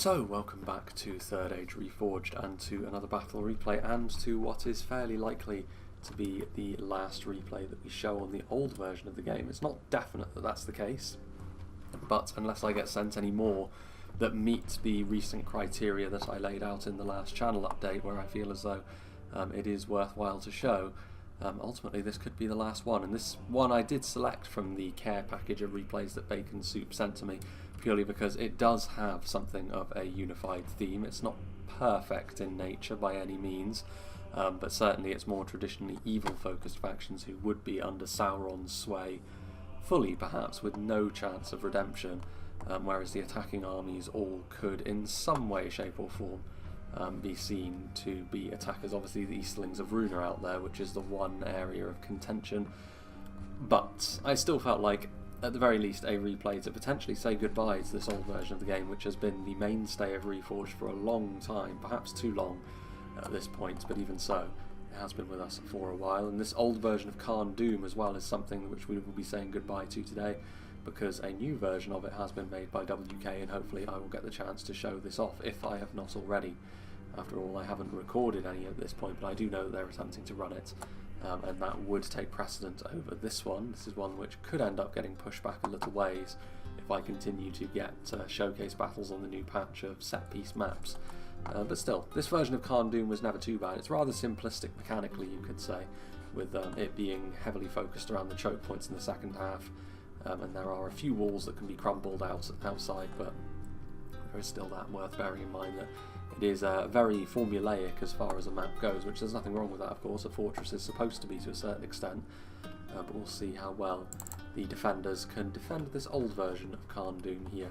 So, welcome back to Third Age Reforged and to another battle replay and to what is fairly likely to be the last replay that we show on the old version of the game. It's not definite that that's the case, but unless I get sent any more that meet the recent criteria that I laid out in the last channel update, where I feel as though it is worthwhile to show, ultimately this could be the last one. And this one I did select from the care package of replays that Bacon Soup sent to me, purely because it does have something of a unified theme. It's not perfect in nature by any means, but certainly it's more traditionally evil-focused factions who would be under Sauron's sway fully, perhaps, with no chance of redemption, whereas the attacking armies all could, in some way, shape or form, be seen to be attackers. Obviously the Easterlings of Rhun are out there, which is the one area of contention, but I still felt like, at the very least, a replay to potentially say goodbye to this old version of the game, which has been the mainstay of Reforged for a long time, perhaps too long at this point, but even so, it has been with us for a while. And this old version of Khan Doom as well is something which we will be saying goodbye to today, because a new version of it has been made by WK, and hopefully I will get the chance to show this off, if I have not already. After all, I haven't recorded any at this point, but I do know that they're attempting to run it. And that would take precedent over this one. This is one which could end up getting pushed back a little ways if I continue to get showcase battles on the new patch of set-piece maps. But still, this version of Khan Doom was never too bad. It's rather simplistic mechanically, you could say, with it being heavily focused around the choke points in the second half. And there are a few walls that can be crumbled outside, but there is still that worth bearing in mind that it is very formulaic as far as a map goes, which there's nothing wrong with that, of course. A fortress is supposed to be to a certain extent, but we'll see how well the defenders can defend this old version of Khan Doom here.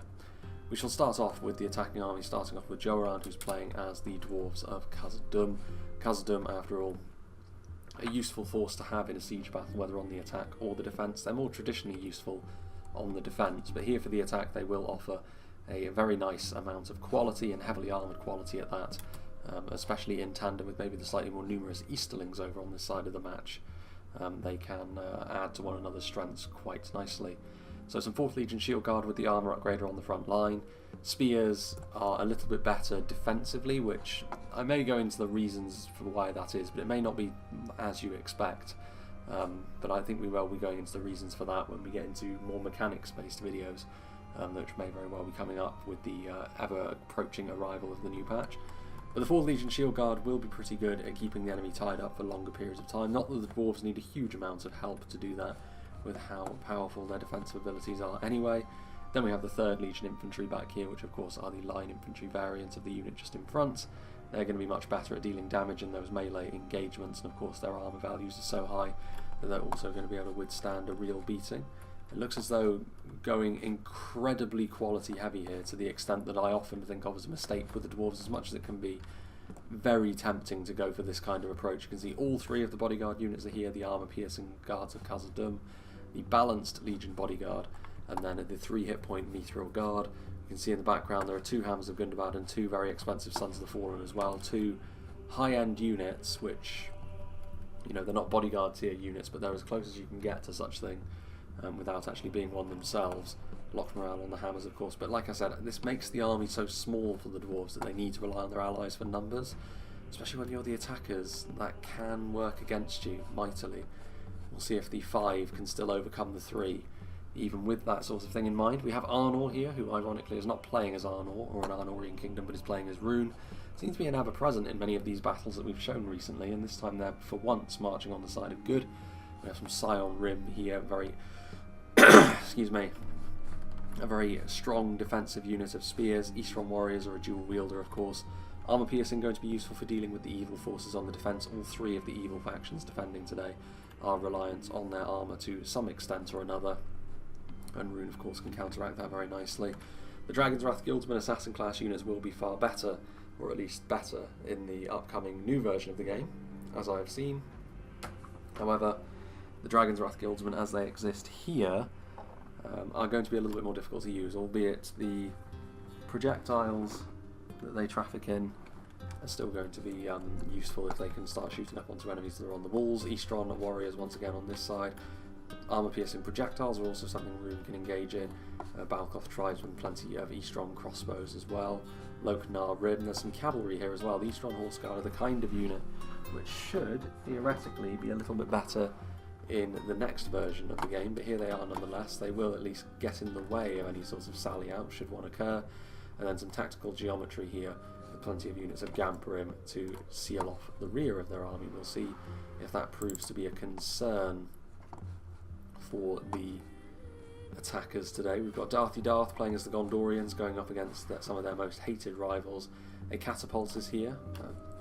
We shall start off with the attacking army, starting off with Joran, who's playing as the dwarves of Khazad. Khazad, after all, a useful force to have in a siege battle, whether on the attack or the defence. They're more traditionally useful on the defence, but here for the attack they will offer a very nice amount of quality, and heavily armoured quality at that, especially in tandem with maybe the slightly more numerous Easterlings over on this side of the match. They can add to one another's strengths quite nicely. So some 4th Legion Shield Guard with the armour upgrader on the front line. Spears are a little bit better defensively, which I may go into the reasons for why that is, but it may not be as you expect. But I think we will be going into the reasons for that when we get into more mechanics-based videos, which may very well be coming up with the ever-approaching arrival of the new patch. But the 4th Legion Shield Guard will be pretty good at keeping the enemy tied up for longer periods of time. Not that the dwarves need a huge amount of help to do that, with how powerful their defensive abilities are anyway. Then we have the 3rd Legion Infantry back here, which of course are the line infantry variant of the unit just in front. They're going to be much better at dealing damage in those melee engagements, and of course their armour values are so high that they're also going to be able to withstand a real beating. It looks as though going incredibly quality heavy here, to the extent that I often think of as a mistake with the dwarves, as much as it can be very tempting to go for this kind of approach. You can see all 3 of the bodyguard units are here, the armour-piercing guards of Khazad, the balanced Legion bodyguard, and then at the 3 hit point Mithril guard. You can see in the background there are 2 Hammers of Gundabad and 2 very expensive Sons of the Fallen as well. 2 high-end units, which, you know, they're not bodyguard tier units, but they're as close as you can get to such thing. Without actually being one themselves. Locked morale on the hammers, of course, but like I said, this makes the army so small for the dwarves that they need to rely on their allies for numbers, especially when you're the attackers. That can work against you mightily. We'll see if the 5 can still overcome the 3, even with that sort of thing in mind. We have Arnor here, who ironically is not playing as Arnor or an Arnorian kingdom, but is playing as Rhun. Seems to be an ever-present in many of these battles that we've shown recently, and this time they're for once marching on the side of good. We have some Scion Rim here, very excuse me, a very strong defensive unit of spears. Eastron warriors are a dual wielder, of course. Armour piercing going to be useful for dealing with the evil forces on the defence. All 3 of the evil factions defending today are reliant on their armour to some extent or another, and Rhun of course can counteract that very nicely. The Dragon's Wrath Guildsman assassin class units will be far better, or at least better, in the upcoming new version of the game, as I have seen. However, the Dragon's Wrath Guildsmen as they exist here are going to be a little bit more difficult to use, albeit the projectiles that they traffic in are still going to be useful if they can start shooting up onto enemies that are on the walls. Eastron warriors once again on this side. Armour-piercing projectiles are also something Rhun can engage in. Balkoth tribesmen, plenty of Eastron crossbows as well. Loknar Rib, and there's some cavalry here as well. The Eastron Horse Guard are the kind of unit which should, theoretically, be a little bit better in the next version of the game, but here they are nonetheless. They will at least get in the way of any sorts of sally out should one occur. And then some tactical geometry here, with plenty of units of Gamperim to seal off the rear of their army. We'll see if that proves to be a concern for the attackers today. We've got Darthy Darth playing as the Gondorians, going up against some of their most hated rivals. A catapult is here.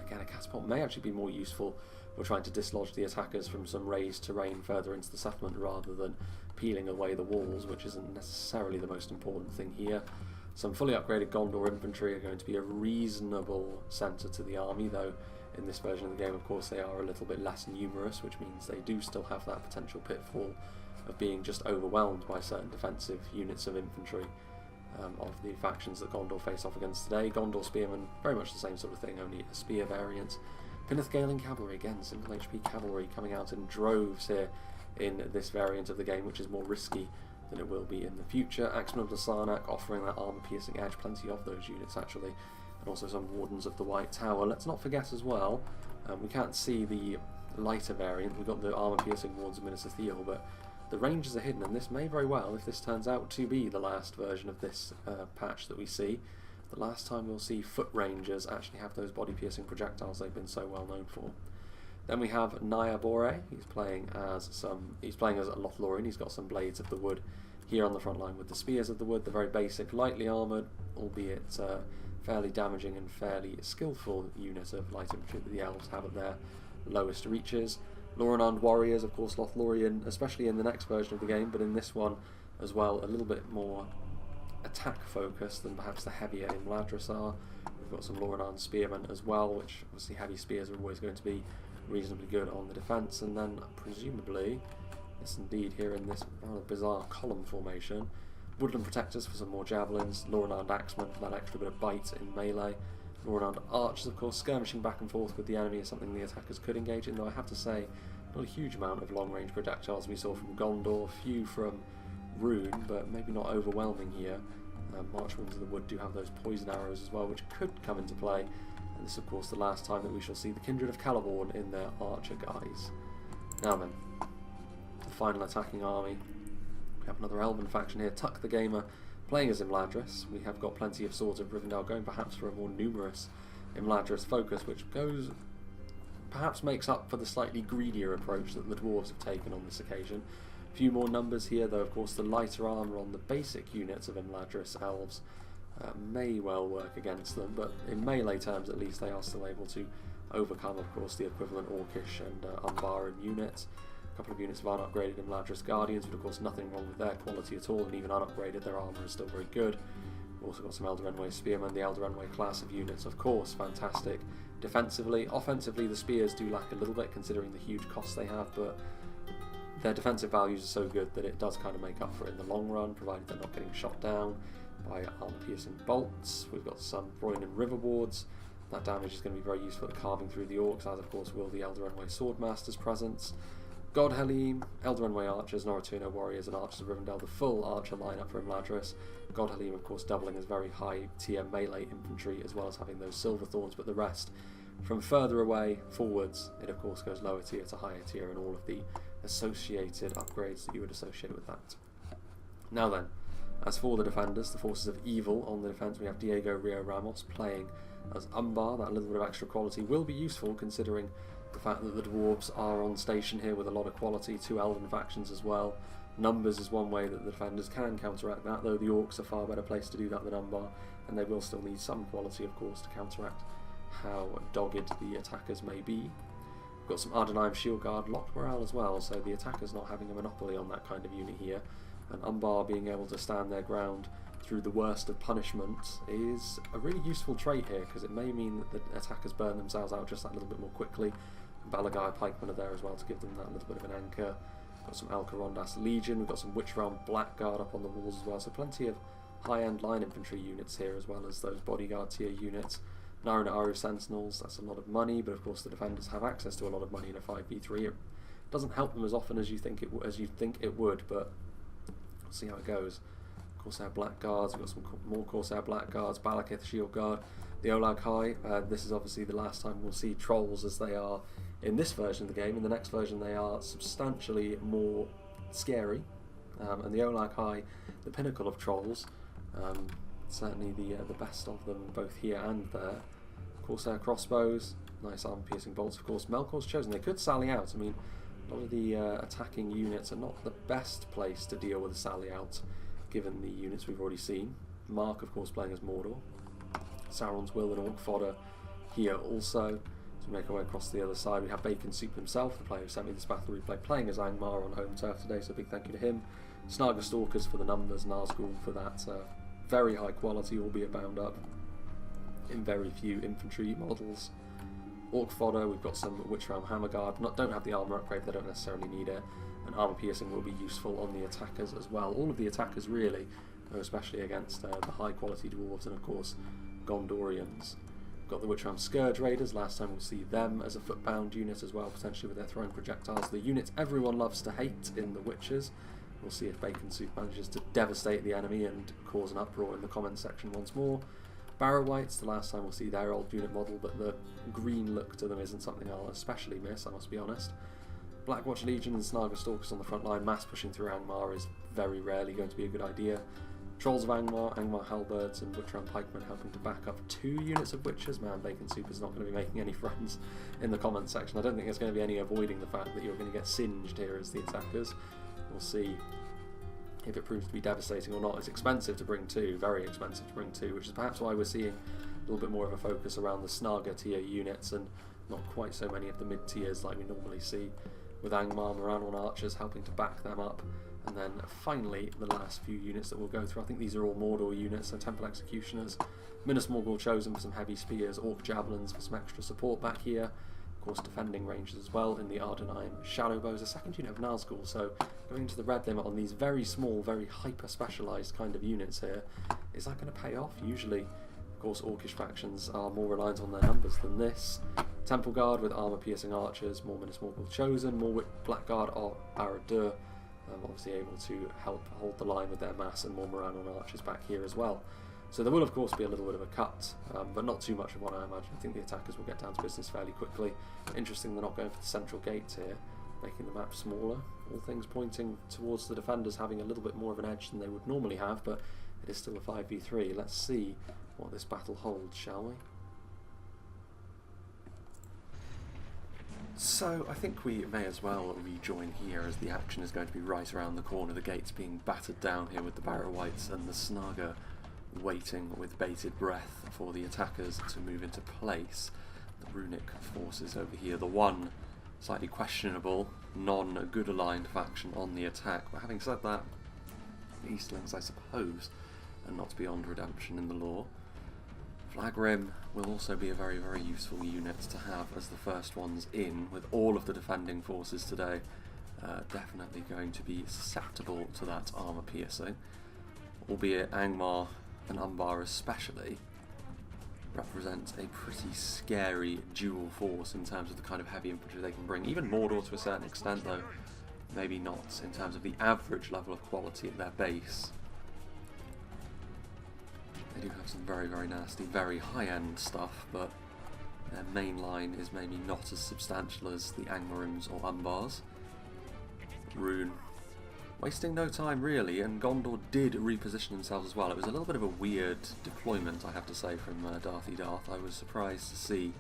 Again, a catapult may actually be more useful for trying to dislodge the attackers from some raised terrain further into the settlement rather than peeling away the walls, which isn't necessarily the most important thing here. Some fully upgraded Gondor infantry are going to be a reasonable centre to the army, though in this version of the game, of course, they are a little bit less numerous, which means they do still have that potential pitfall of being just overwhelmed by certain defensive units of infantry of the factions that Gondor face off against today. Gondor Spearmen, very much the same sort of thing, only a spear variant. Pinneth Gaeling Cavalry, again, single HP cavalry coming out in droves here in this variant of the game, which is more risky than it will be in the future. Axemen of the Sarnak offering that armour-piercing edge, plenty of those units actually, and also some Wardens of the White Tower. Let's not forget as well, we can't see the lighter variant, we've got the armour-piercing Wardens of Minas Ithil, but the ranges are hidden, and this may very well, if this turns out to be the last version of this patch that we see, the last time we'll see foot rangers actually have those body-piercing projectiles they've been so well known for. Then we have Naya Bore. He's playing as a Lothlorien. He's got some blades of the wood here on the front line with the spears of the wood. The very basic, lightly armoured, albeit fairly damaging and fairly skillful unit of light infantry that the elves have at their lowest reaches. Loranand warriors, of course, Lothlorien, especially in the next version of the game, but in this one as well, a little bit more attack focused than perhaps the heavier Imladris are. We've got some Loranand spearmen as well, which obviously heavy spears are always going to be reasonably good on the defence. And then presumably, yes indeed, here in this rather bizarre column formation, Woodland Protectors for some more javelins, Loranand Axemen for that extra bit of bite in melee. Loranand Archers, of course, skirmishing back and forth with the enemy is something the attackers could engage in, though I have to say, not a huge amount of long-range projectiles we saw from Gondor, few from Rhun, but maybe not overwhelming here. Marchwings of the Wood do have those poison arrows as well, which could come into play, and this is of course the last time that we shall see the Kindred of Celeborn in their archer guise. Now then, the final attacking army. We have another Elven faction here, Tuck the Gamer, playing as Imladris. We have got plenty of Swords of Rivendell, going perhaps for a more numerous Imladris focus, which perhaps makes up for the slightly greedier approach that the dwarves have taken on this occasion. A few more numbers here, though of course the lighter armour on the basic units of Imladris elves may well work against them, but in melee terms at least they are still able to overcome, of course, the equivalent Orcish and Umbar units. A couple of units of unupgraded Imladris Guardians, but of course nothing wrong with their quality at all, and even unupgraded their armour is still very good. We've also got some Eldarenway Spearmen, the Eldarenway class of units, of course, fantastic defensively. Offensively, the spears do lack a little bit considering the huge costs they have, but their defensive values are so good that it does kind of make up for it in the long run, provided they're not getting shot down by armour-piercing bolts. We've got some Roinan River Wards. That damage is going to be very useful at carving through the Orcs, as of course will the Eldarenway Swordmaster's presence. Godhelm, Eldarenway Archers, Noratuno Warriors and Archers of Rivendell, the full archer lineup for Imladris. Godhelm, of course, doubling as very high tier melee infantry, as well as having those silver thorns, but the rest from further away forwards, it of course goes lower tier to higher tier, and all of the associated upgrades that you would associate with that. Now then, as for the defenders, the forces of evil on the defence, we have Diego Rio Ramos playing as Umbar. That little bit of extra quality will be useful considering the fact that the dwarves are on station here with a lot of quality, two elven factions as well. Numbers is one way that the defenders can counteract that, though the orcs are far better placed to do that than Umbar, and they will still need some quality, of course, to counteract how dogged the attackers may be. We've got some Ardenheim Shield Guard, locked morale as well, so the attackers not having a monopoly on that kind of unit here, and Umbar being able to stand their ground through the worst of punishment is a really useful trait here, because it may mean that the attackers burn themselves out just that little bit more quickly. Balagai Pikemen are there as well to give them that little bit of an anchor. We've got some Alcarondas Legion, we've got some Witch Realm Blackguard up on the walls as well, so plenty of high-end line infantry units here as well as those bodyguard tier units. Naranaru Sentinels, that's a lot of money, but of course the defenders have access to a lot of money in a 5v3. It Doesn't help them as often as you think it would, but we'll see how it goes. Corsair Blackguards, we've got some more Corsair Blackguards, Balakith Shield Guard, the Olag High. This is obviously the last time we'll see trolls as they are in this version of the game. In the next version they are substantially more scary, and the Olag High, the pinnacle of trolls, certainly the best of them both here and there. Corsair Crossbows, nice armor-piercing bolts, of course. Melkor's Chosen, they could sally out. I mean, a lot of the attacking units are not the best place to deal with a sally out, given the units we've already seen. Mark, of course, playing as Mordor. Sauron's Will and Orc Fodder here also. As we make our way across to the other side, we have Bacon Soup himself, the player who sent me this battle replay, playing as Angmar on home turf today, so big thank you to him. Snaga Stalkers for the numbers, Nazgul for that very high quality, albeit bound up in very few infantry models. Orc Fodder, we've got some Witch Realm Hammer Guard, don't have the armour upgrade, they don't necessarily need it, and armour piercing will be useful on the attackers as well. All of the attackers really, especially against the high quality dwarves and of course Gondorians. We've got the Witch Realm Scourge Raiders, last time we'll see them as a footbound unit as well, potentially with their throwing projectiles. The unit everyone loves to hate in the Witches. We'll see if Bacon Soup manages to devastate the enemy and cause an uproar in the comments section once more. Barrow Whites, the last time we'll see their old unit model, but the green look to them isn't something I'll especially miss, I must be honest. Blackwatch Legion and Snaga Stalkers on the front line, mass pushing through Angmar is very rarely going to be a good idea. Trolls of Angmar, Angmar Halberds and Witch Realm Pikemen helping to back up 2 units of Witches. Man, Bacon Soup is not going to be making any friends in the comments section. I don't think there's going to be any avoiding the fact that you're going to get singed here as the attackers. We'll see if it proves to be devastating or not. It's expensive to bring 2, very expensive to bring 2, which is perhaps why we're seeing a little bit more of a focus around the Snaga tier units and not quite so many of the mid tiers like we normally see, with Angmar, Morannon Archers helping to back them up. And then finally the last few units that we'll go through, I think these are all Mordor units, so Temple Executioners, Minas Morgul Chosen for some heavy spears, Orc Javelins for some extra support back here, of course defending ranges as well in the Ardenheim Shadowbows, a second unit of Nazgul, so going to the red limit on these very small, very hyper specialised kind of units here, is that going to pay off? Usually, of course, Orcish factions are more reliant on their numbers than this. Temple Guard with armour-piercing archers, more Minas Morgul Chosen, more Blackguard or Barad-dûr, obviously able to help hold the line with their mass, and more Morannon Archers back here as well. So there will of course be a little bit of a cut, but not too much of one I imagine. I think the attackers will get down to business fairly quickly. Interesting they're not going for the central gates here, making the map smaller. All things pointing towards the defenders having a little bit more of an edge than they would normally have, but it is still a 5v3. Let's see what this battle holds, shall we? So I think we may as well rejoin here, as the action is going to be right around the corner. The gates being battered down here with the Barrow Whites and the Snaga waiting with bated breath for the attackers to move into place. The runic forces over here, the one slightly questionable, non-good aligned faction on the attack. But having said that, the Eastlings, I suppose, are not beyond redemption in the lore. Flagrim will also be a very, very useful unit to have as the first ones in, with all of the defending forces today definitely going to be susceptible to that armour piercing, albeit Angmar and Umbar especially represent a pretty scary dual force in terms of the kind of heavy infantry they can bring. Even Mordor to a certain extent though, maybe not in terms of the average level of quality at their base. They do have some very, very nasty, very high-end stuff, but their main line is maybe not as substantial as the Angmarims or Umbars. Rhun, wasting no time really, and Gondor did reposition themselves as well. It was a little bit of a weird deployment, I have to say, from Darthy Darth. I was surprised to see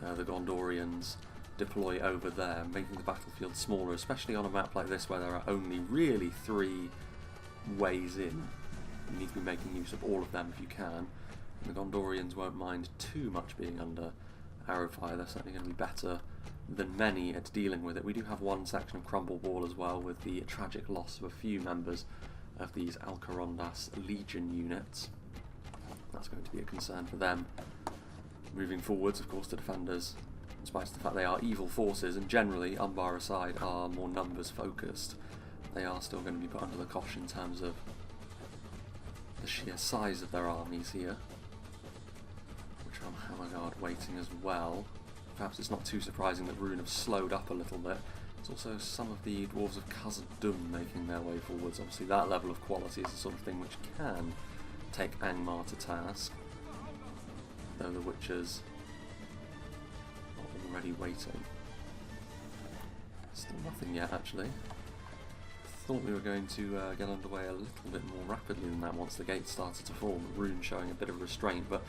the Gondorians deploy over there, making the battlefield smaller, especially on a map like this where there are only really 3 ways in. You need to be making use of all of them if you can. And the Gondorians won't mind too much being under arrow fire. They're certainly going to be better than many at dealing with it. We do have one section of Crumble Wall as well, with the tragic loss of a few members of these Alcarondas Legion units. That's going to be a concern for them. Moving forwards, of course, the defenders, in spite of the fact they are evil forces, and generally, Umbar aside, are more numbers focused, they are still going to be put under the cosh in terms of the sheer size of their armies here. Which are Hammer Guard waiting as well. Perhaps it's not too surprising that Rhun have slowed up a little bit, There's also some of the dwarves of Khazad making their way forwards. Obviously that level of quality is the sort of thing which can take Angmar to task, though the Witchers are already waiting. Still nothing yet, actually. Thought we were going to get underway a little bit more rapidly than that once the gates started to form, Rhun showing a bit of restraint, but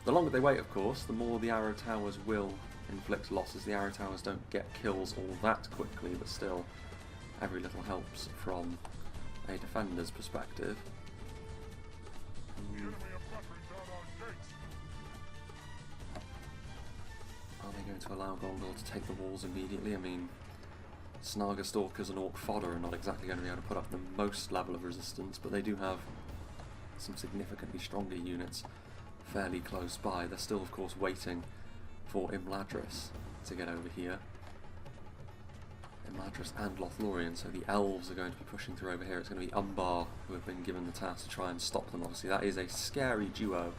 the longer they wait, of course, the more the arrow towers will inflict losses. The arrow towers don't get kills all that quickly, but still, every little helps from a defender's perspective. Are they going to allow Gondor to take the walls immediately? I mean, Snaga Stalkers and Orc Fodder are not exactly going to be able to put up the most level of resistance, but they do have some significantly stronger units fairly close by. They're still, of course, waiting for Imladris to get over here. Imladris and Lothlorien, so the elves are going to be pushing through over here. It's going to be Umbar who have been given the task to try and stop them. Obviously, that is a scary duo.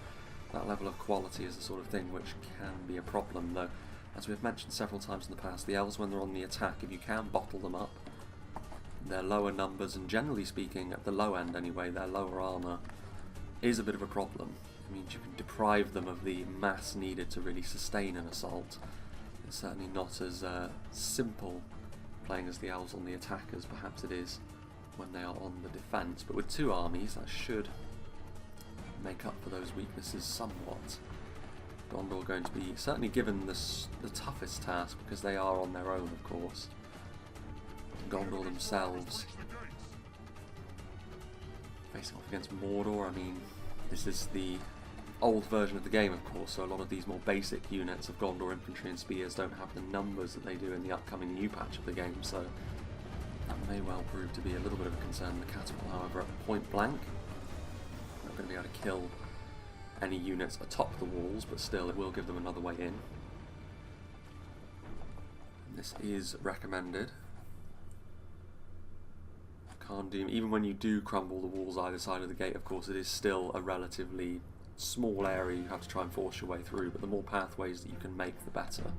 That level of quality is the sort of thing which can be a problem, though. As we've mentioned several times in the past, the elves, when they're on the attack, if you can bottle them up, their lower numbers, and generally speaking, at the low end anyway, their lower armour is a bit of a problem. It means you can deprive them of the mass needed to really sustain an assault. It's certainly not as simple playing as the elves on the attack as perhaps it is when they are on the defence, but with two armies that should make up for those weaknesses somewhat. Gondor going to be certainly given the toughest task because they are on their own, of course. Gondor themselves facing off against Mordor. I mean, this is the old version of the game, of course, so a lot of these more basic units of Gondor infantry and spears don't have the numbers that they do in the upcoming new patch of the game, so that may well prove to be a little bit of a concern. The catapult, however, at point blank, not going to be able to kill any units atop the walls, but still it will give them another way in. And this is recommended. Doom, even when you do crumble the walls either side of the gate, of course, it is still a relatively small area you have to try and force your way through, but the more pathways that you can make, the better.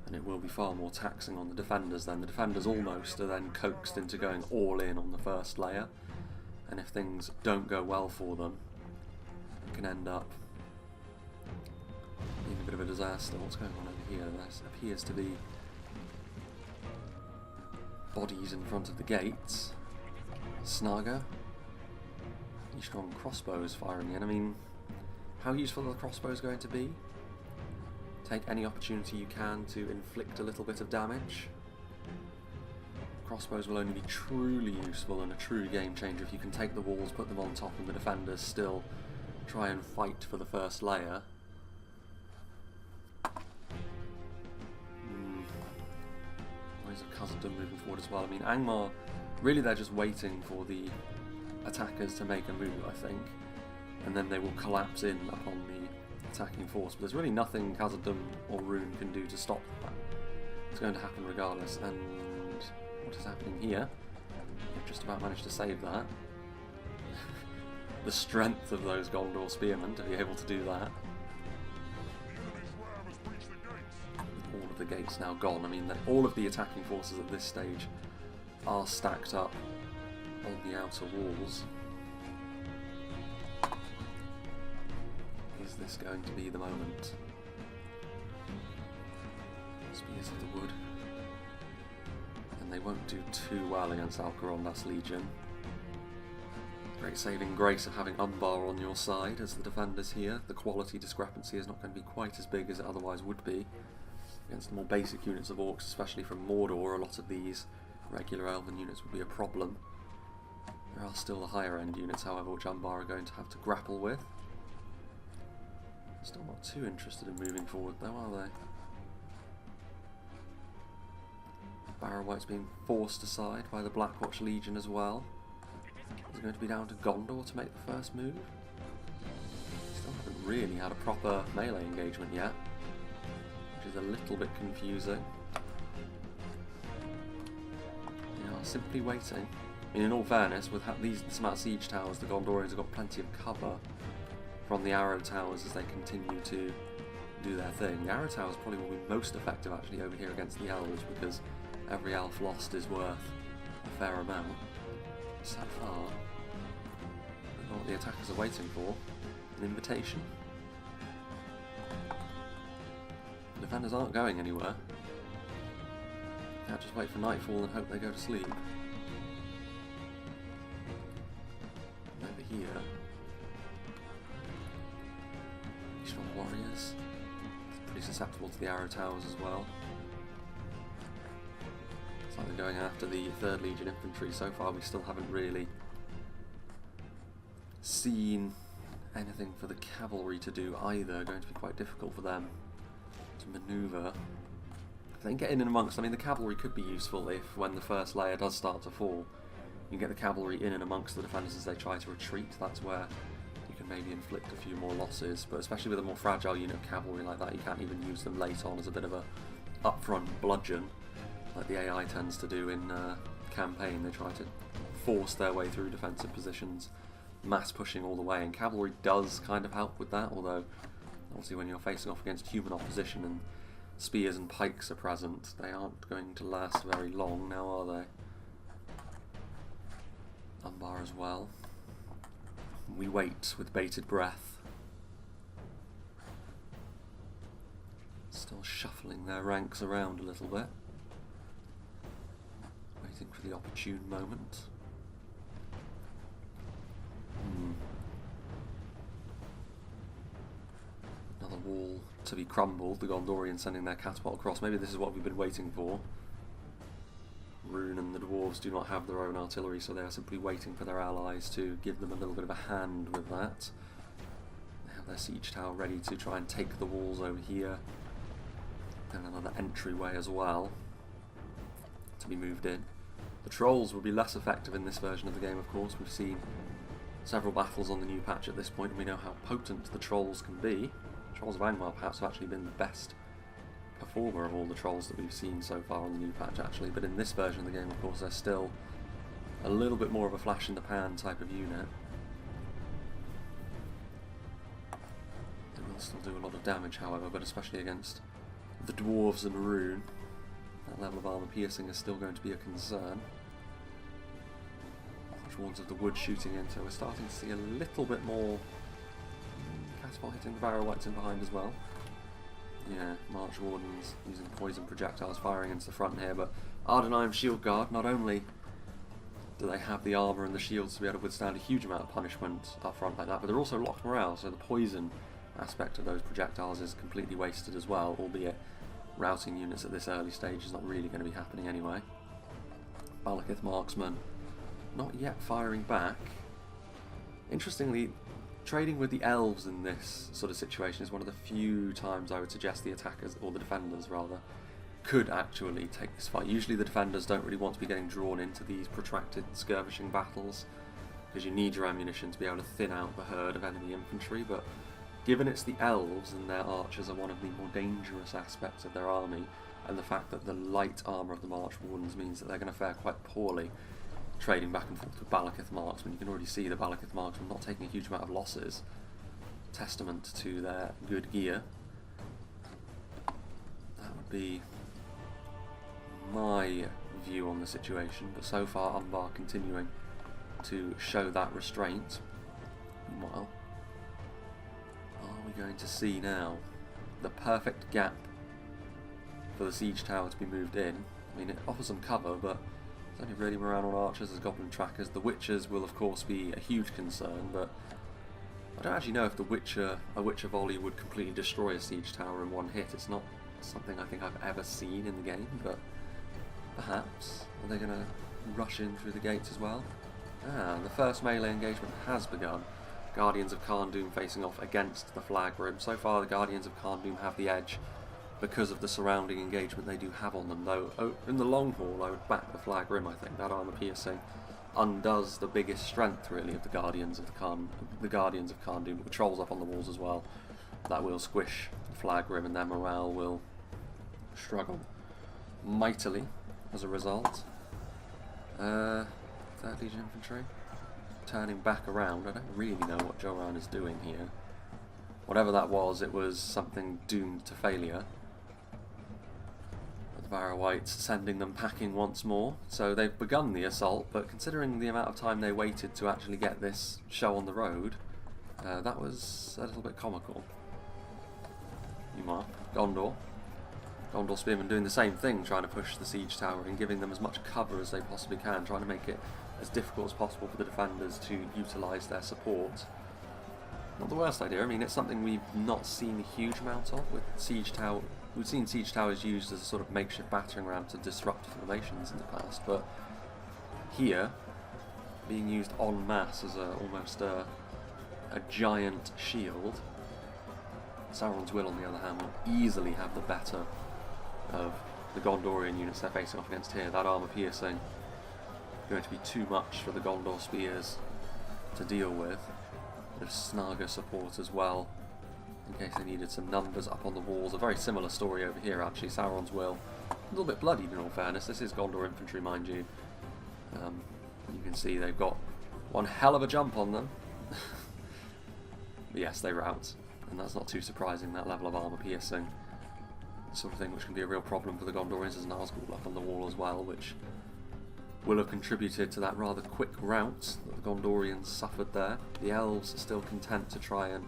And it will be far more taxing on the defenders then. The defenders almost are then coaxed into going all in on the first layer, and if things don't go well for them, it can end up being a bit of a disaster. What's going on over here? There appears to be bodies in front of the gates. Snaga. Any strong crossbows firing in. I mean, how useful are the crossbows going to be? Take any opportunity you can to inflict a little bit of damage. Crossbows will only be truly useful and a true game changer if you can take the walls, put them on top, and the defenders still try and fight for the first layer. Ways of Khazad moving forward as well. I mean, Angmar, really they're just waiting for the attackers to make a move, I think, and then they will collapse in upon the attacking force. But there's really nothing Khazad or Rhun can do to stop that. It's going to happen regardless. And what is happening here? They've just about managed to save that. The strength of those Gondor spearmen to be able to do that. All of the gates now gone. I mean, all of the attacking forces at this stage are stacked up on the outer walls. Is this going to be the moment? Spears of the wood. And they won't do too well against Alcarondas Legion. Great saving grace of having Umbar on your side as the defenders here. The quality discrepancy is not going to be quite as big as it otherwise would be against the more basic units of orcs, especially from Mordor. A lot of these regular elven units would be a problem. There are still the higher end units, however, which Umbar are going to have to grapple with. Still not too interested in moving forward though, are they? Barrow-Wight's being forced aside by the Blackwatch Legion as well. Is it going to be down to Gondor to make the first move? Still haven't really had a proper melee engagement yet, which is a little bit confusing. They are simply waiting. I mean, in all fairness, with this amount of siege towers, the Gondorians have got plenty of cover from the arrow towers as they continue to do their thing. The arrow towers probably will be most effective actually over here against the elves, because every elf lost is worth a fair amount. So far, I don't know what the attackers are waiting for. An invitation. The defenders aren't going anywhere. Can't just wait for nightfall and hope they go to sleep. Over here, strong warriors. Pretty susceptible to the arrow towers as well. It's like they're going after the 3rd Legion infantry. So far we still haven't really seen anything for the cavalry to do either. Going to be quite difficult for them to manoeuvre. If they can get in and amongst, I mean the cavalry could be useful if when the first layer does start to fall, you get the cavalry in and amongst the defenders as they try to retreat. That's where you can maybe inflict a few more losses, but especially with a more fragile unit of cavalry like that, you can't even use them late on as a bit of a upfront bludgeon like the AI tends to do in campaign. They try to force their way through defensive positions, mass pushing all the way, and cavalry does kind of help with that, although obviously when you're facing off against human opposition and spears and pikes are present, they aren't going to last very long now, are they? Umbar as well. We wait with bated breath. Still shuffling their ranks around a little bit. Waiting for the opportune moment. Another wall to be crumbled, the Gondorians sending their catapult across. Maybe this is what we've been waiting for. Rhun and the dwarves do not have their own artillery, so they are simply waiting for their allies to give them a little bit of a hand with that. They have their siege tower ready to try and take the walls over here. Then another entryway as well to be moved in. The trolls will be less effective in this version of the game, of course. We've seen several battles on the new patch at this point, and we know how potent the trolls can be. Trolls of Angmar perhaps have actually been the best performer of all the trolls that we've seen so far on the new patch, actually, but in this version of the game, of course, they're still a little bit more of a flash in the pan type of unit. They will still do a lot of damage, however, but especially against the dwarves and Rhun, that level of armour piercing is still going to be a concern. Large ones of the wood shooting in, so we're starting to see a little bit more catapult hitting the barrow whites in behind as well. Yeah, March Wardens using poison projectiles firing into the front here, but Ardenheim Shield Guard, not only do they have the armour and the shields to be able to withstand a huge amount of punishment up front like that, but they're also locked morale, so the poison aspect of those projectiles is completely wasted as well, albeit routing units at this early stage is not really going to be happening anyway. Balakith Marksman not yet firing back. Interestingly, trading with the elves in this sort of situation is one of the few times I would suggest the attackers, or the defenders rather, could actually take this fight. Usually the defenders don't really want to be getting drawn into these protracted skirmishing battles, because you need your ammunition to be able to thin out the herd of enemy infantry, but given it's the elves and their archers are one of the more dangerous aspects of their army, and the fact that the light armour of the March Wardens means that they're going to fare quite poorly trading back and forth with Balakith Marksmen. You can already see the Balakith Marksmen not taking a huge amount of losses. Testament to their good gear. That would be my view on the situation, but so far Umbar continuing to show that restraint. Meanwhile, are we going to see now the perfect gap for the siege tower to be moved in? I mean, it offers some cover, but there's only really morale on archers as goblin trackers. The witchers will of course be a huge concern, but I don't actually know if a witcher volley would completely destroy a siege tower in one hit. It's not something I think I've ever seen in the game, but perhaps. Are they going to rush in through the gates as well? Ah, the first melee engagement has begun. Guardians of Kharndoom facing off against the Flag Rim. So far the Guardians of Kharndoom have the edge because of the surrounding engagement they do have on them, though in the long haul I would back the Flag Rim. I think that armour piercing undoes the biggest strength really of the Guardians of Kharndoom. The trolls up on the walls as well. That will squish the Flag Rim and their morale will struggle mightily as a result. 3rd Legion Infantry turning back around. I don't really know what Joran is doing here. Whatever that was, it was something doomed to failure. But The Barrow-wights sending them packing once more. So they've begun the assault, but considering the amount of time they waited to actually get this show on the road, that was a little bit comical. Umbar, Gondor. Gondor spearmen doing the same thing, trying to push the siege tower and giving them as much cover as they possibly can, trying to make it as difficult as possible for the defenders to utilise their support. Not the worst idea. I mean, it's something we've not seen a huge amount of with siege tower. We've seen siege towers used as a sort of makeshift battering ram to disrupt formations in the past, but here, being used en masse as almost a giant shield, Sauron's Will, on the other hand, will easily have the better of the Gondorian units they're facing off against here. That armour piercing going to be too much for the Gondor spears to deal with. A bit of Snaga support as well, in case they needed some numbers up on the walls. A very similar story over here, actually. Sauron's Will, a little bit bloodied in all fairness. This is Gondor infantry, mind you. You can see they've got one hell of a jump on them. But yes, they rout, and that's not too surprising, that level of armour piercing. The sort of thing which can be a real problem for the Gondorians. There's an Nazgul up on the wall as well, which will have contributed to that rather quick rout that the Gondorians suffered there. The elves are still content to try and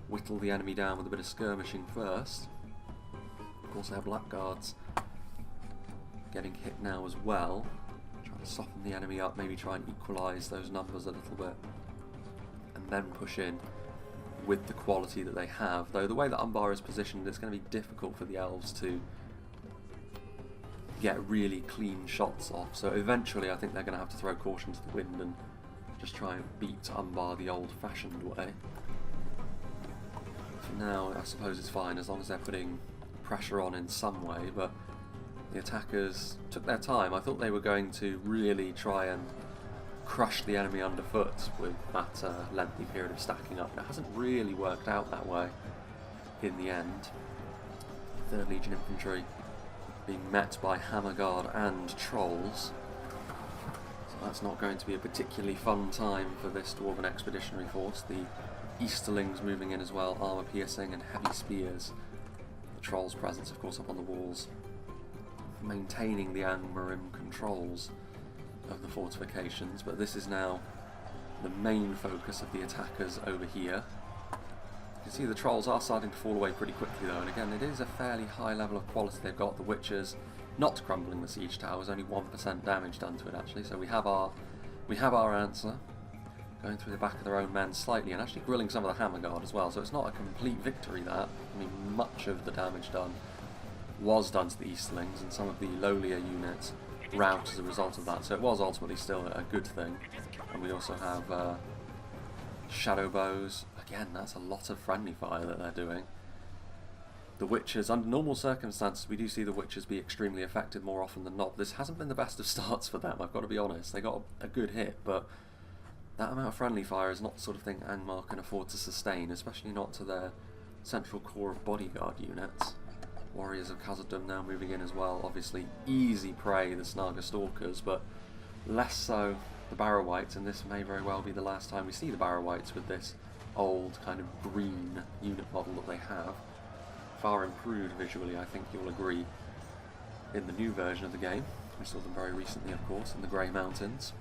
whittle the enemy down with a bit of skirmishing first. Of course, our blackguards getting hit now as well, trying to soften the enemy up, maybe try and equalise those numbers a little bit, and then push in with the quality that they have. Though the way that Umbar is positioned, it's going to be difficult for the elves to get really clean shots off, so eventually I think they're going to have to throw caution to the wind and just try and beat Umbar the old-fashioned way. For now, I suppose it's fine as long as they're putting pressure on in some way, but the attackers took their time. I thought they were going to really try and crush the enemy underfoot with that lengthy period of stacking up. It hasn't really worked out that way in the end. 3rd Legion Infantry being met by Hammer Guard and Trolls. So that's not going to be a particularly fun time for this Dwarven Expeditionary Force. The Easterlings moving in as well, armour piercing and heavy spears. The Trolls' presence, of course, up on the walls, maintaining the Angmar controls of the fortifications, but this is now the main focus of the attackers over here. You can see the Trolls are starting to fall away pretty quickly though, and again it is a fairly high level of quality they've got. The Witchers not crumbling the siege towers, only 1% damage done to it actually, so we have our answer, going through the back of their own men slightly and actually grilling some of the Hammer Guard as well, so it's not a complete victory that. I mean, much of the damage done was done to the Easterlings, and some of the lowlier units rout as a result of that, so it was ultimately still a good thing. And we also have shadow bows. Again, that's a lot of friendly fire that they're doing. The Witchers, under normal circumstances, we do see the Witchers be extremely effective more often than not. This hasn't been the best of starts for them, I've got to be honest. They got a good hit, but that amount of friendly fire is not the sort of thing Angmar can afford to sustain, especially not to their central core of bodyguard units. Warriors of Khazad now moving in as well. Obviously easy prey, the Snaga Stalkers, but less so the Barrow-wights, and this may very well be the last time we see the Barrow-wights with this old kind of green unit model that they have. Far improved visually, I think you'll agree, in the new version of the game. We saw them very recently, of course, in the Grey Mountains,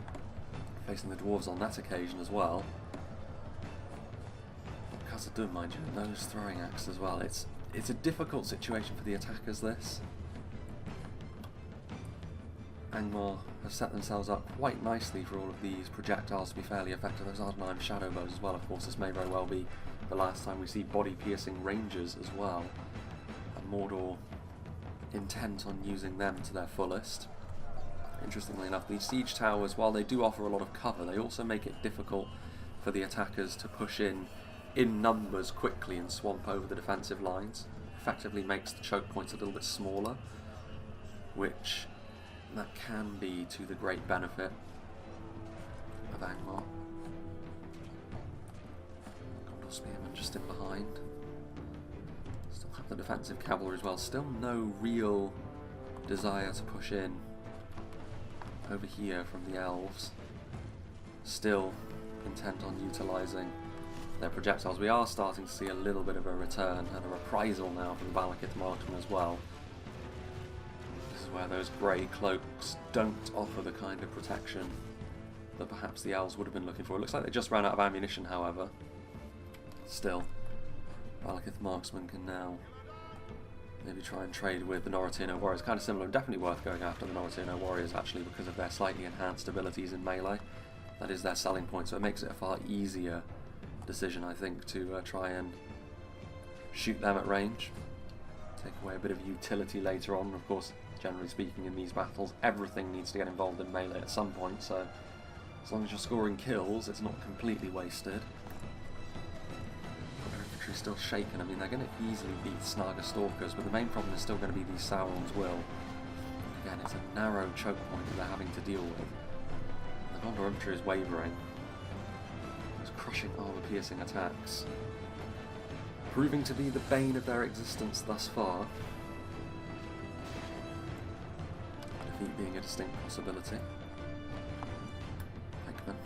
facing the dwarves on that occasion as well. Khazad, mind you, and those throwing axes as well. It's a difficult situation for the attackers, this. Angmar have set themselves up quite nicely for all of these projectiles to be fairly effective. Those Ardenheim shadow bows as well, of course. This may very well be the last time we see body-piercing rangers as well. And Mordor intent on using them to their fullest. Interestingly enough, these siege towers, while they do offer a lot of cover, they also make it difficult for the attackers to push in numbers quickly and swamp over the defensive lines. Effectively makes the choke points a little bit smaller, which that can be to the great benefit of Angmar. Gondor Spearmen just in behind. Still have the defensive cavalry as well. Still no real desire to push in over here from the elves. Still intent on utilising their projectiles. We are starting to see a little bit of a return and a reprisal now from the Balakith Marksmen as well. where those grey cloaks don't offer the kind of protection that perhaps the elves would have been looking for. It looks like they just ran out of ammunition, however. Still, Balakith Marksman can now maybe try and trade with the Norotino Warriors. Kind of similar, and definitely worth going after the Norotino Warriors, actually, because of their slightly enhanced abilities in melee. That is their selling point, so it makes it a far easier decision, I think, to try and shoot them at range. Take away a bit of utility later on. Of course, generally speaking, in these battles, everything needs to get involved in melee at some point, so as long as you're scoring kills, it's not completely wasted. Their infantry's still shaken. I mean, they're going to easily beat Snaga Stalkers, but the main problem is still going to be these Sauron's Will. Again, it's a narrow choke point that they're having to deal with. The Gondor infantry is wavering. Those crushing armor-piercing attacks, proving to be the bane of their existence thus far. Defeat being a distinct possibility. Eichmann.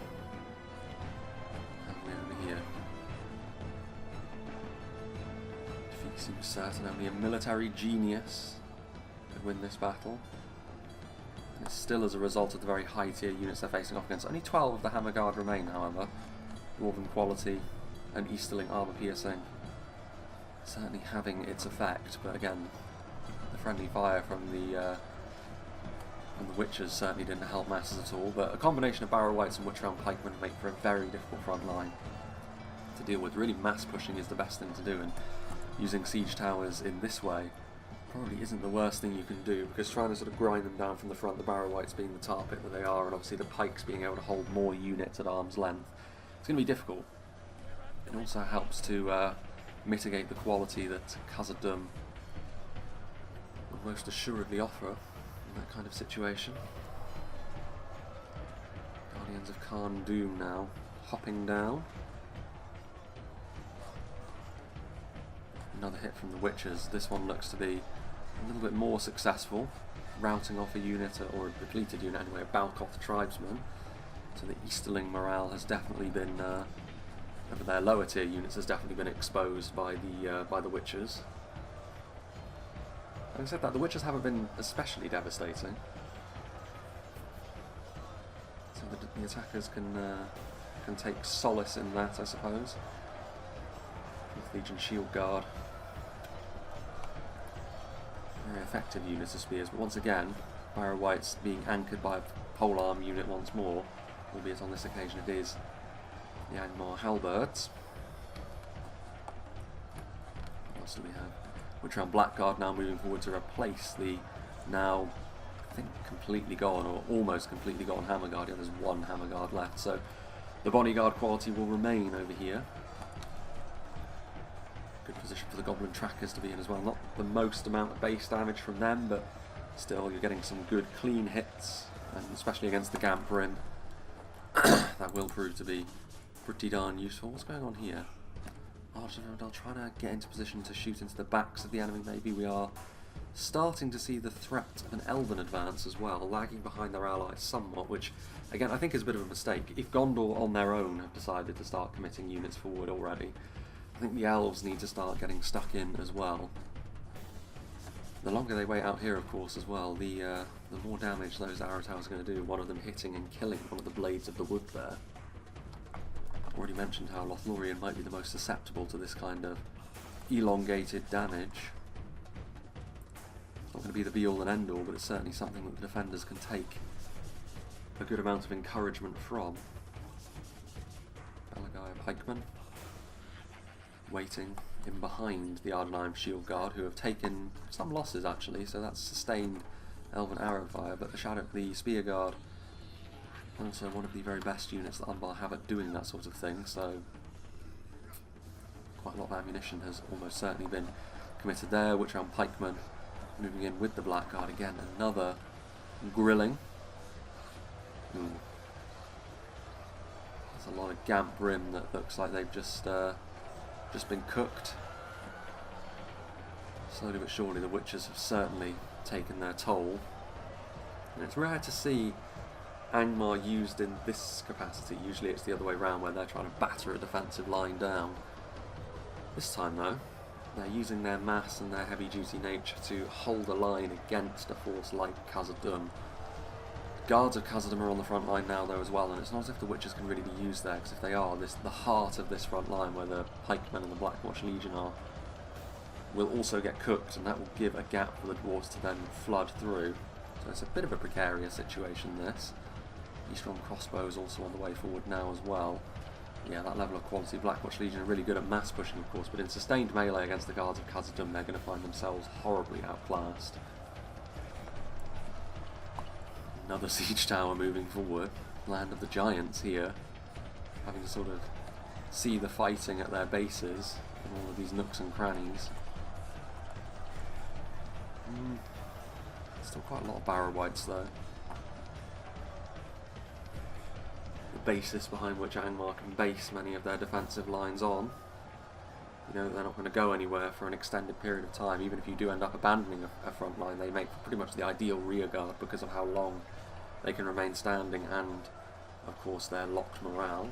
And we're over here. Defeat seems certain. Only a military genius could win this battle. And it's still as a result of the very high tier units they're facing off against. Only 12 of the Hammer Guard remain, however. Dwarven quality and Easterling armor piercing certainly having its effect, but again, the friendly fire from the Witchers certainly didn't help masses at all. But a combination of Barrow Wights and Witch-Round Pikemen make for a very difficult front line to deal with. Really, mass pushing is the best thing to do, and using siege towers in this way probably isn't the worst thing you can do, because trying to sort of grind them down from the front, the Barrow Wights being the tar pit that they are, and obviously the Pikes being able to hold more units at arm's length, it's going to be difficult. It also helps to mitigate the quality that Khazad would most assuredly offer in that kind of situation. Guardians of Khan Doom now hopping down. Another hit from the Witchers. This one looks to be a little bit more successful, routing off a unit, or a depleted unit anyway, a Balkoth tribesman. So the Easterling morale has definitely been over their lower tier units has definitely been exposed by the Witchers. Having said that, the Witchers haven't been especially devastating, so the attackers can take solace in that, I suppose. Legion Shield Guard, very effective units of spears, but once again, Barrow Wights being anchored by a polearm unit once more, albeit on this occasion it is the Angmar Halberds. What else do we have? Witch-Round Blackguard now moving forward to replace the now, I think, completely gone, or almost completely gone Hammer Guard. Yeah, there's one Hammer Guard left, so the Bodyguard quality will remain over here. Good position for the Goblin Trackers to be in as well. Not the most amount of base damage from them, but still you're getting some good clean hits, and especially against the Gamp Rim. That will prove to be pretty darn useful. What's going on here? Archer-Rondel trying to get into position to shoot into the backs of the enemy. Maybe we are starting to see the threat of an Elven advance as well, lagging behind their allies somewhat, which again I think is a bit of a mistake. If Gondor on their own have decided to start committing units forward already, I think the elves need to start getting stuck in as well. The longer they wait out here, of course, as well, the more damage those arrow towers are going to do. One of them hitting and killing one of the blades of the wood there. Already mentioned how Lothlorien might be the most susceptible to this kind of elongated damage. It's not going to be the be-all and end-all, but it's certainly something that the defenders can take a good amount of encouragement from. Balagaya Pikemen waiting in behind the Ardenheim Shield Guard, who have taken some losses actually, so that's sustained Elven arrow fire, but the Spear Guard, also one of the very best units that Umbar have at doing that sort of thing, so quite a lot of ammunition has almost certainly been committed there. Witch-Round Pikemen moving in with the Blackguard again, another grilling. There's a lot of Gamp Rim that looks like they've just been cooked. Slowly but surely the Witchers have certainly taken their toll, and it's rare to see Angmar used in this capacity. Usually it's the other way around, where they're trying to batter a defensive line down. This time though, they're using their mass and their heavy-duty nature to hold a line against a force like Khazad. Guards of Khazad are on the front line now though as well, and it's not as if the Witches can really be used there, because if they are, the heart of this front line where the pikemen and the Blackwatch Legion are will also get cooked, and that will give a gap for the dwarves to then flood through. So it's a bit of a precarious situation, this. Eastron crossbows also on the way forward now as well. Yeah, that level of quality, Blackwatch Legion are really good at mass pushing of course, but in sustained melee against the guards of Khazad they're going to find themselves horribly outclassed. Another siege tower moving forward. Land of the Giants here, having to sort of see the fighting at their bases in all of these nooks and crannies. Still quite a lot of barrow wights though. The basis behind which Angmar can base many of their defensive lines on. You know, they're not going to go anywhere for an extended period of time. Even if you do end up abandoning a front line, they make pretty much the ideal rear guard because of how long they can remain standing and, of course, their locked morale.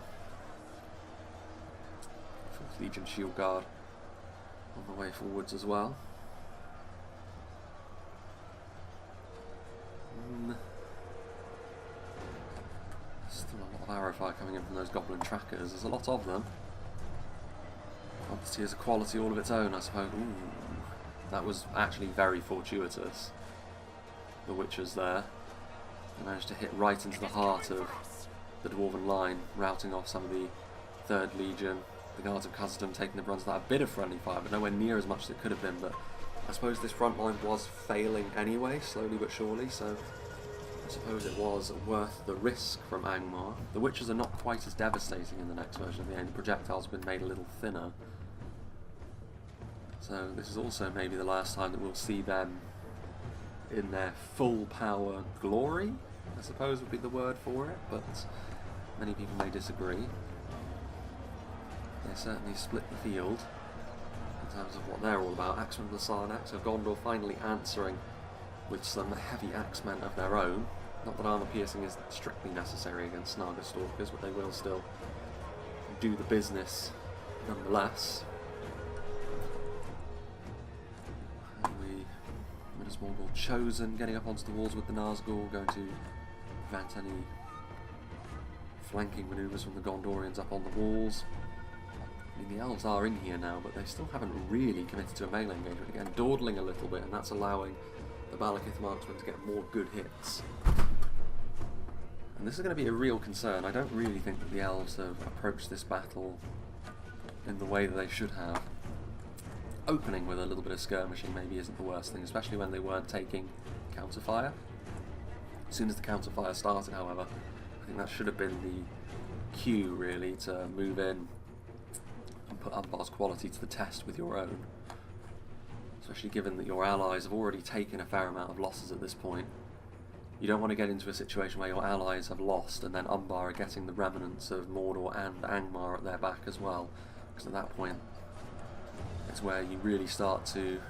4th Legion Shield Guard on the way forwards as well. Still a lot of arrow fire coming in from those goblin trackers. There's a lot of them. Obviously, has a quality all of its own, I suppose. Ooh, that was actually very fortuitous. The Witches there. They managed to hit right into the heart of the Dwarven line, routing off some of the 3rd Legion. The Guards of Khazad taking the brunt of that. A bit of friendly fire, but nowhere near as much as it could have been. But I suppose this front line was failing anyway, slowly but surely, so I suppose it was worth the risk from Angmar. The Witches are not quite as devastating in the next version of the game. The projectiles have been made a little thinner. So this is also maybe the last time that we'll see them in their full power glory, I suppose would be the word for it, but many people may disagree. They certainly split the field in terms of what they're all about. Axemen of the Sarnak, so Gondor finally answering with some heavy axemen of their own. Not that armour piercing is strictly necessary against Snaga Stalkers, but they will still do the business nonetheless. Mordor chosen, getting up onto the walls with the Nazgul, going to prevent any flanking manoeuvres from the Gondorians up on the walls. I mean, the elves are in here now, but they still haven't really committed to a melee engagement. Again, dawdling a little bit, and that's allowing the Balakith marksmen to get more good hits. And this is going to be a real concern. I don't really think that the elves have approached this battle in the way that they should have. Opening with a little bit of skirmishing maybe isn't the worst thing, especially when they weren't taking counterfire. As soon as the counterfire started, however, I think that should have been the cue really to move in and put Umbar's quality to the test with your own. Especially given that your allies have already taken a fair amount of losses at this point. You don't want to get into a situation where your allies have lost and then Umbar are getting the remnants of Mordor and Angmar at their back as well, because at that point it's where you really start to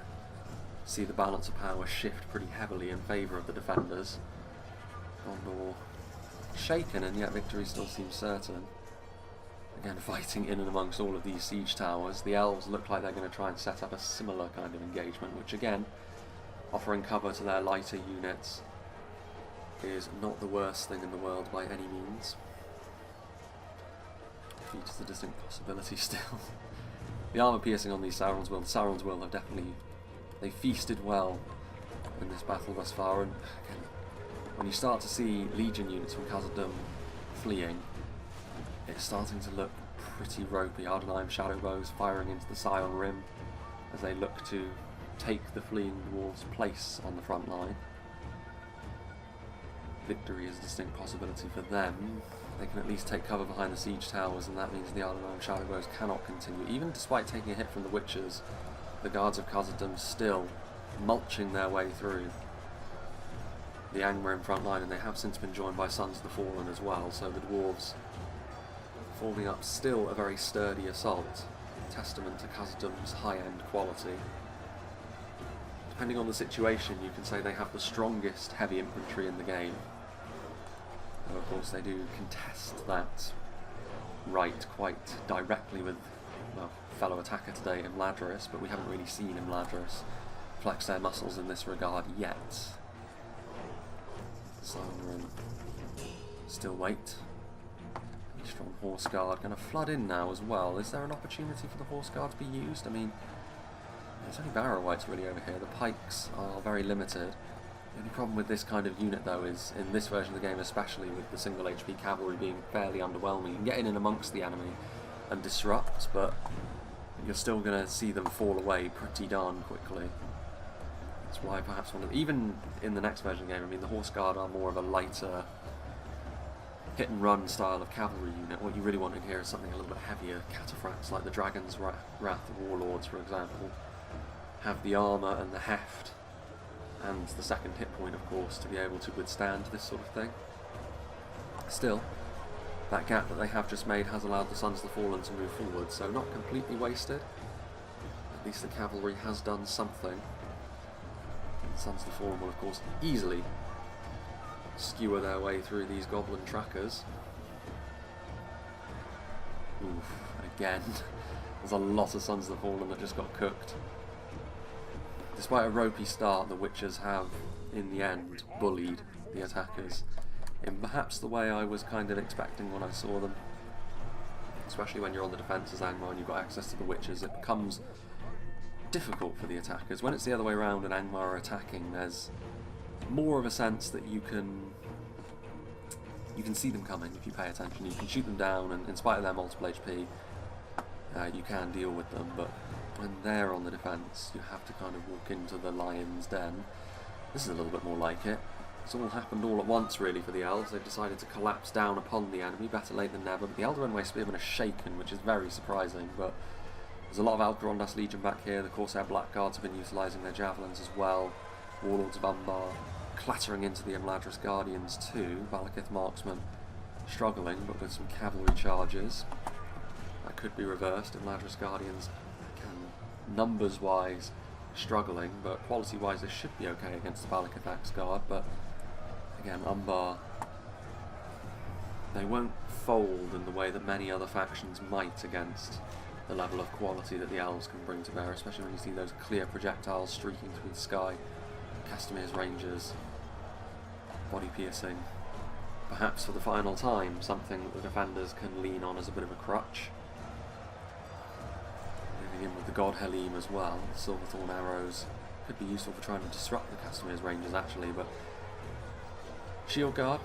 see the balance of power shift pretty heavily in favour of the defenders. Gondor shaken, and yet victory still seems certain. Again, fighting in and amongst all of these siege towers. The elves look like they're going to try and set up a similar kind of engagement, which again, offering cover to their lighter units is not the worst thing in the world by any means. Defeat is a distinct possibility still. The armour piercing on these Sauron's Will have definitely, they feasted well in this battle thus far, and again, when you start to see Legion units from Khazad fleeing, it's starting to look pretty ropey. Ardenheim shadow bows firing into the Scion Rim as they look to take the fleeing dwarves' place on the front line. Victory is a distinct possibility for them. They can at least take cover behind the siege towers, and that means the Ardenheim shadow bows cannot continue. Even despite taking a hit from the Witches, the guards of Khazad still mulching their way through the Angmar in front line, and they have since been joined by Sons of the Fallen as well, so the dwarves forming up still a very sturdy assault, testament to Khazad's high-end quality. Depending on the situation, you can say they have the strongest heavy infantry in the game. Though of course they do contest that right quite directly with, well, fellow attacker today, Imladris, but we haven't really seen Imladris flex their muscles in this regard yet. So still wait. Strong Horse Guard going to flood in now as well. Is there an opportunity for the Horse Guard to be used? I mean, there's only Barrow Wights really over here. The pikes are very limited. The only problem with this kind of unit though is, in this version of the game especially, with the single HP cavalry being fairly underwhelming, you can get in and amongst the enemy and disrupt, but you're still going to see them fall away pretty darn quickly. That's why perhaps even in the next version of the game, I mean, the Horse Guard are more of a lighter hit and run style of cavalry unit. What you really want in here is something a little bit heavier. Cataphracts like the Dragon's Wrath Warlords, for example, have the armour and the heft and the second hit point, of course, to be able to withstand this sort of thing. Still, that gap that they have just made has allowed the Sons of the Fallen to move forward, so not completely wasted. At least the cavalry has done something. The Sons of the Fallen will, of course, easily skewer their way through these goblin trackers. Oof, again. There's a lot of Sons of the Fallen that just got cooked. Despite a ropey start, the Witchers have, in the end, bullied the attackers in perhaps the way I was kind of expecting when I saw them. Especially when you're on the defence as Angmar and you've got access to the Witchers, it becomes difficult for the attackers. When it's the other way around and Angmar are attacking, there's more of a sense that you can see them coming if you pay attention. You can shoot them down, and in spite of their multiple HP, you can deal with them. But when they're on the defence, you have to kind of walk into the lion's den. This is a little bit more like it. It's all happened all at once, really, for the elves. They've decided to collapse down upon the enemy. Better late than never. But the Eldarenway Spearmen are shaken, which is very surprising. But there's a lot of Alcarondas Legion back here. The Corsair Blackguards have been utilising their javelins as well. Warlords of Umbar clattering into the Imladris Guardians too. Balakith Marksmen struggling, but with some cavalry charges. That could be reversed. Imladris Guardians can, numbers-wise, struggling, but quality-wise they should be okay against the Balakith Axe Guard. But again, Umbar, they won't fold in the way that many other factions might against the level of quality that the elves can bring to bear, especially when you see those clear projectiles streaking through the sky. Castamir's Rangers, body piercing. Perhaps for the final time, something that the defenders can lean on as a bit of a crutch. Moving in with the God Helim as well. Silverthorn arrows could be useful for trying to disrupt the Castamir's Rangers actually, but Shield Guard,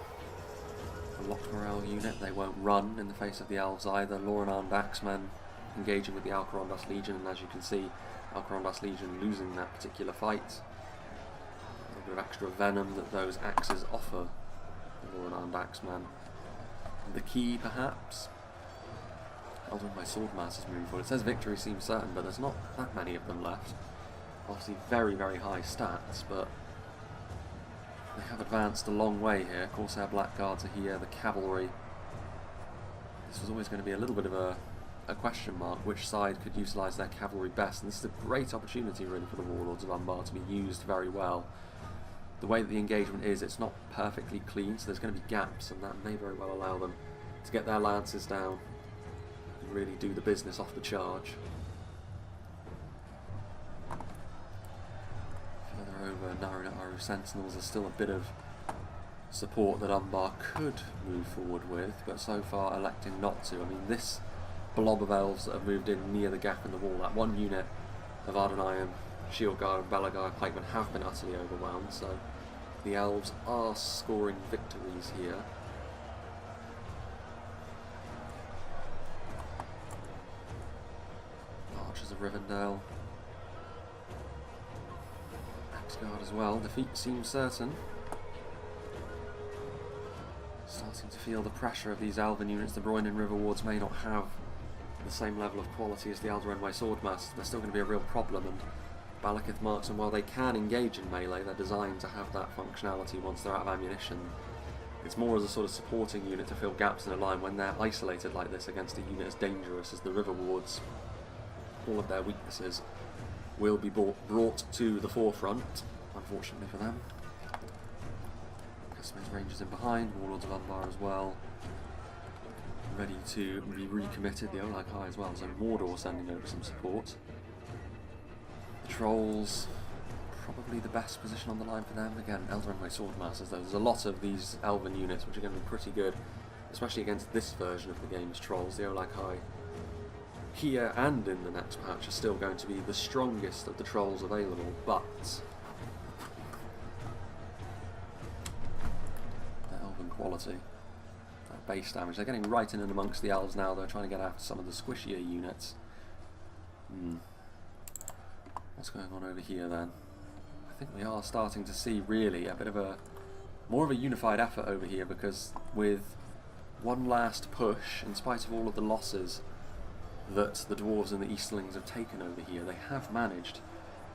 a locked morale unit, they won't run in the face of the elves either. Lauren armed axemen engaging with the Alcarondas Legion, and as you can see, Alcarondas Legion losing that particular fight. A little bit of extra venom that those axes offer the Lauren armed axeman. The key, perhaps? Eldarenway Swordmasters moving forward. It says victory seems certain, but there's not that many of them left. Obviously very, very high stats, but they have advanced a long way here. Corsair Blackguards are here, the cavalry. This was always going to be a little bit of a question mark, which side could utilise their cavalry best, and this is a great opportunity really for the Warlords of Umbar to be used very well. The way that the engagement is, it's not perfectly clean, so there's going to be gaps, and that may very well allow them to get their lances down and really do the business off the charge. Further over, Narunataru Sentinels, there's still a bit of support that Umbar could move forward with, but so far electing not to. I mean, this blob of elves that have moved in near the gap in the wall, that one unit of Ardenian, Shield Guard and Belagai pikemen have been utterly overwhelmed, so the elves are scoring victories here. Archers of Rivendell, Axe Guard as well, defeat seems certain. Starting to feel the pressure of these elven units. The Broinen River Wards may not have the same level of quality as the Eldarenway Swordmasters. They're still going to be a real problem, and Balakith Marksmen, while they can engage in melee, they're designed to have that functionality once they're out of ammunition. It's more as a sort of supporting unit to fill gaps in a line when they're isolated like this against a unit as dangerous as the River Wards. All of their weaknesses will be brought to the forefront, unfortunately for them. Castamir's Rangers in behind, Warlords of Umbar as well. ready to be recommitted. The Olag High as well, so Mordor sending over some support. The Trolls, probably the best position on the line for them. Again, Eldarin Swordmasters, though. There's a lot of these Elven units which are going to be pretty good, especially against this version of the game as Trolls. The Olag High here and in the next patch are still going to be the strongest of the Trolls available, but their Elven quality, that base damage, they're getting right in and amongst the Elves now. They're trying to get after some of the squishier units. What's going on over here then? I think we are starting to see really a bit of a more of a unified effort over here, because with one last push, in spite of all of the losses that the Dwarves and the Easterlings have taken over here, they have managed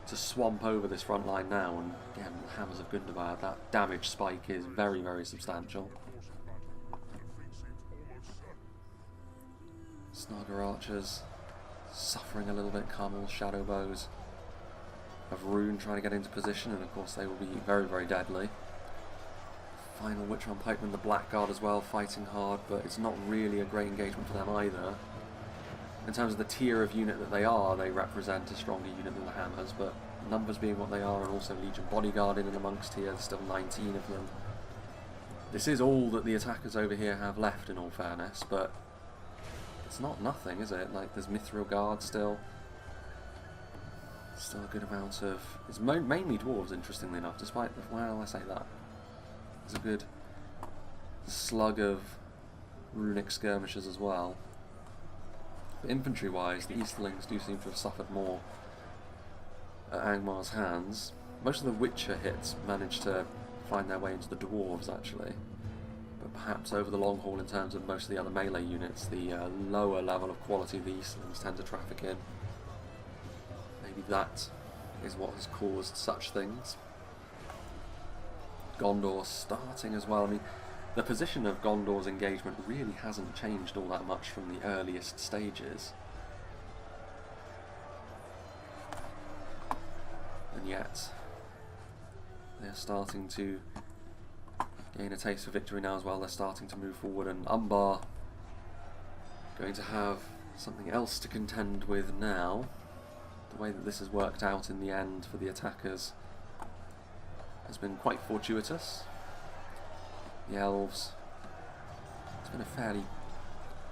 to swamp over this front line now, and again, the Hammers of Gondor, that damage spike is very, very substantial. Snaga Archers suffering a little bit, Carmel's Shadow Bows of Rhun trying to get into position, and of course they will be very, very deadly. Final Witcher-on Pikemen, the Blackguard as well, fighting hard, but it's not really a great engagement for them either. In terms of the tier of unit that they are, they represent a stronger unit than the Hammers, but numbers being what they are, and also Legion Bodyguard in and amongst here, there's still 19 of them. This is all that the attackers over here have left, in all fairness, but it's not nothing, is it? Like, there's Mithril Guard still. Still a good amount of... It's mainly Dwarves, interestingly enough, despite... Well, I say that. There's a good slug of runic skirmishers as well. But infantry-wise, the Easterlings do seem to have suffered more at Angmar's hands. Most of the Witcher hits managed to find their way into the Dwarves, actually. But perhaps over the long haul, in terms of most of the other melee units, the lower level of quality the Easterlings tend to traffic in. Maybe that is what has caused such things. Gondor starting as well. I mean, the position of Gondor's engagement really hasn't changed all that much from the earliest stages. And yet, they're starting to gain a taste for victory now as well. They're starting to move forward, and Umbar going to have something else to contend with now. The way that this has worked out in the end for the attackers has been quite fortuitous. The Elves, it's been a fairly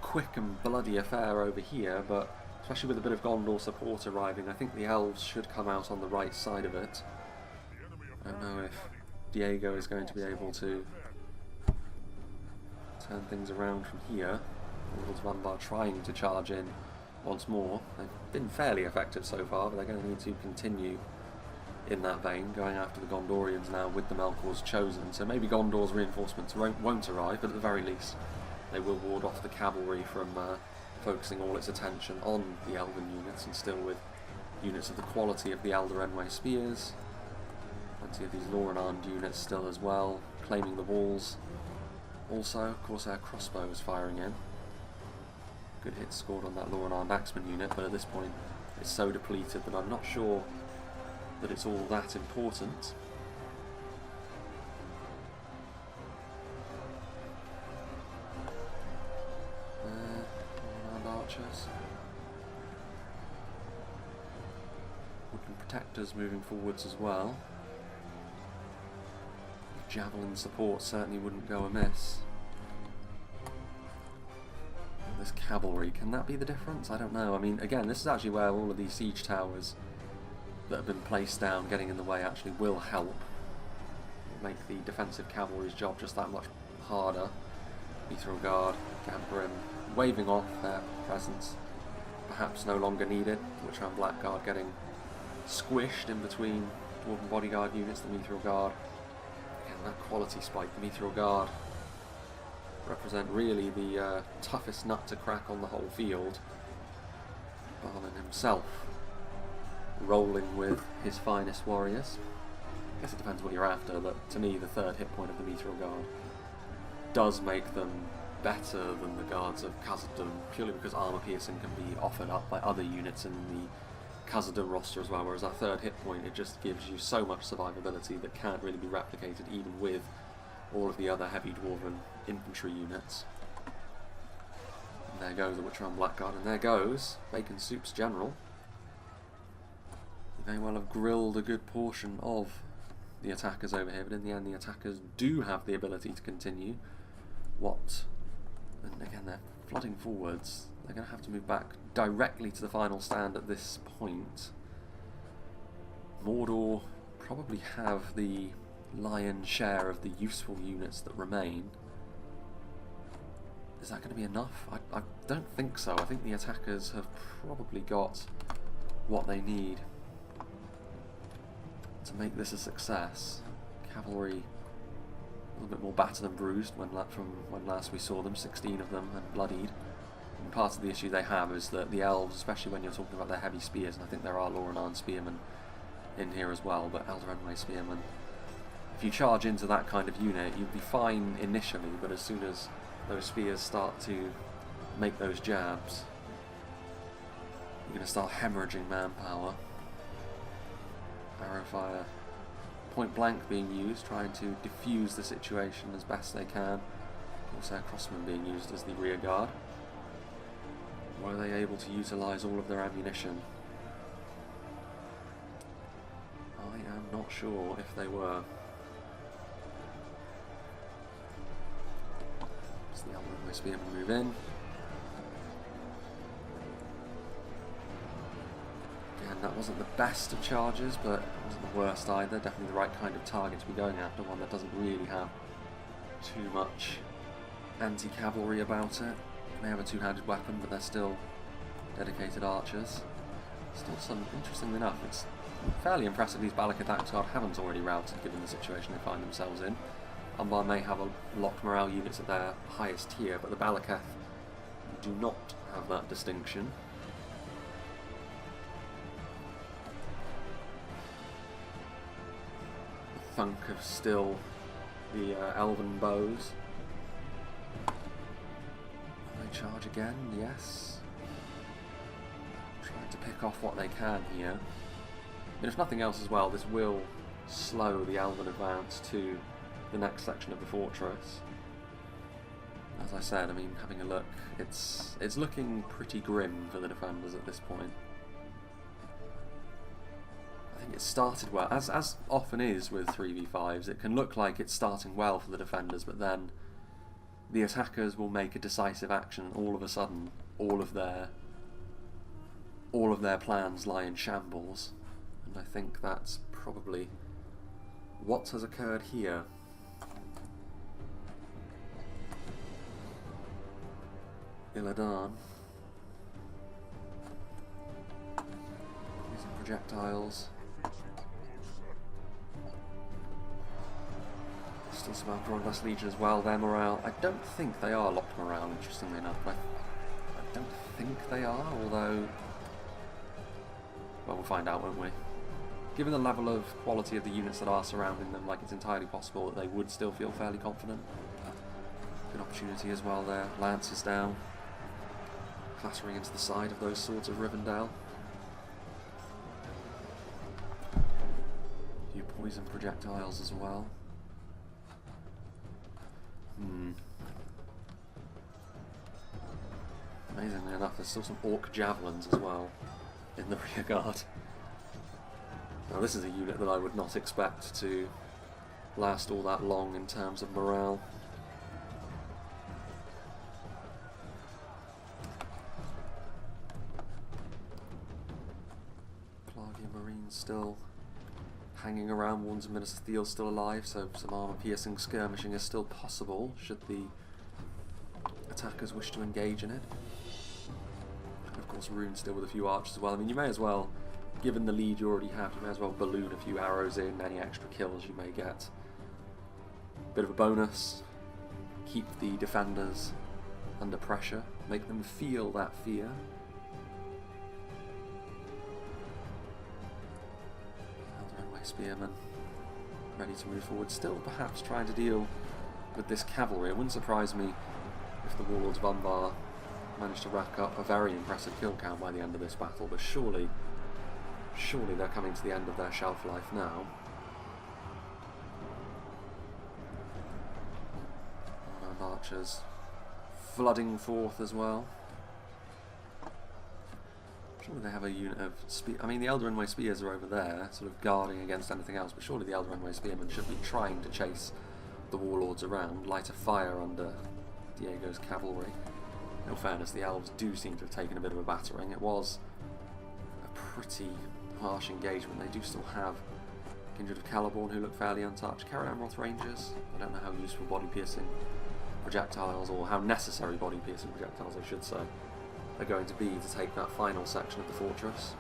quick and bloody affair over here, but especially with a bit of Gondor support arriving, I think the Elves should come out on the right side of it. I don't know if Diego is going to be able to turn things around from here. Lords of Umbar trying to charge in once more. They've been fairly effective so far, but they're going to need to continue in that vein, going after the Gondorians now with the Melkors chosen. So maybe Gondor's reinforcements won't arrive, but at the very least they will ward off the cavalry from focusing all its attention on the Elven units, and still with units of the quality of the Eldarenway spears. Plenty of these Loren-armed units still as well, claiming the walls. Also, of course, our crossbows firing in. Good hits scored on that Loren-armed axeman unit, but at this point it's so depleted that I'm not sure that it's all that important. Loren-armed archers. Woodland protectors moving forwards as well. Javelin support certainly wouldn't go amiss. This cavalry, can that be the difference? I don't know. I mean, again, this is actually where all of these siege towers that have been placed down, getting in the way, actually will help make the defensive cavalry's job just that much harder. Mithril Guard, Gamprim, waving off their presence, perhaps no longer needed. Witcher-on Blackguard getting squished in between Dwarven Bodyguard units, the Mithril Guard. Again, that quality spike, the Mithril Guard represent really the toughest nut to crack on the whole field. Balin himself rolling with his finest warriors. I guess it depends what you're after, but to me the third hit point of the Mithril Guard does make them better than the guards of Khazad, purely because armor piercing can be offered up by other units in the Khazad roster as well, whereas that third hit point, it just gives you so much survivability that can't really be replicated even with all of the other heavy dwarven infantry units. And there goes the Witcher on Blackguard, and there goes Bacon Soup's General. They may well have grilled a good portion of the attackers over here, but in the end the attackers do have the ability to continue. And again, they're flooding forwards. They're going to have to move back directly to the final stand at this point. Mordor probably have the lion's share of the useful units that remain. Is that going to be enough? I don't think so. I think the attackers have probably got what they need to make this a success. Cavalry a little bit more battered and bruised from when last we saw them, 16 of them and bloodied. And part of the issue they have is that the elves, especially when you're talking about their heavy spears, and I think there are Lothlorien spearmen in here as well, but Eldarenway spearmen, if you charge into that kind of unit, you'll be fine initially, but as soon as those spears start to make those jabs, you're going to start hemorrhaging manpower. Arrow fire point blank being used, trying to defuse the situation as best they can. Also crossmen being used as the rear guard. Were they able to utilise all of their ammunition? I am not sure if they were. As the Eldarenway spearmen move in. Again, that wasn't the best of charges, but it wasn't the worst either. Definitely the right kind of target to be going after, one that doesn't really have too much anti-cavalry about it. They have a two-handed weapon, but they're still dedicated archers. Still some, interestingly enough, it's fairly impressive these Balakath Guard haven't already routed given the situation they find themselves in. Umbar may have a locked morale units at their highest tier, but the Balakath do not have that distinction. The thunk of still the elven bows. They charge again, yes. Trying to pick off what they can here. And if nothing else as well, this will slow the elven advance to the next section of the fortress. As I said, I mean, having a look, it's looking pretty grim for the defenders at this point. I think it started well, as often is with 3v5s, it can look like it's starting well for the defenders, but then the attackers will make a decisive action, and all of a sudden, all of their plans lie in shambles. And I think that's probably what has occurred here. Illidan using projectiles. Still some Alcaron Legion as well. Their morale, I don't think they are locked morale, interestingly enough. I don't think they are, although, well, we'll find out, won't we? Given the level of quality of the units that are surrounding them, like, it's entirely possible that they would still feel fairly confident. Good opportunity as well there. Lances down, clattering into the side of those swords of Rivendell. A few poison projectiles as well. Amazingly enough, there's still some orc javelins as well in the rear guard. Now this is a unit that I would not expect to last all that long in terms of morale. Plagia Marines still hanging around. Warns of Minister Thiel's still alive, so some armour-piercing skirmishing is still possible should the attackers wish to engage in it. And of course Rhun still with a few archers as well. I mean, you may as well, given the lead you already have, you may as well balloon a few arrows in, any extra kills you may get. Bit of a bonus. Keep the defenders under pressure, make them feel that fear. Spearmen ready to move forward, still perhaps trying to deal with this cavalry. It wouldn't surprise me if the Warlords of Umbar managed to rack up a very impressive kill count by the end of this battle, but surely they're coming to the end of their shelf life now. And archers flooding forth as well. Surely they have a unit of I mean, the Eldarinway Spears are over there, sort of guarding against anything else, but surely the Eldarinway Spearmen should be trying to chase the warlords around, light a fire under Diego's cavalry. In all fairness, the elves do seem to have taken a bit of a battering. It was a pretty harsh engagement. They do still have Kindred of Celeborn, who look fairly untouched. Carry Amroth Rangers. I don't know how useful body-piercing projectiles, or how necessary body-piercing projectiles, I should say, are going to be to take that final section of the fortress.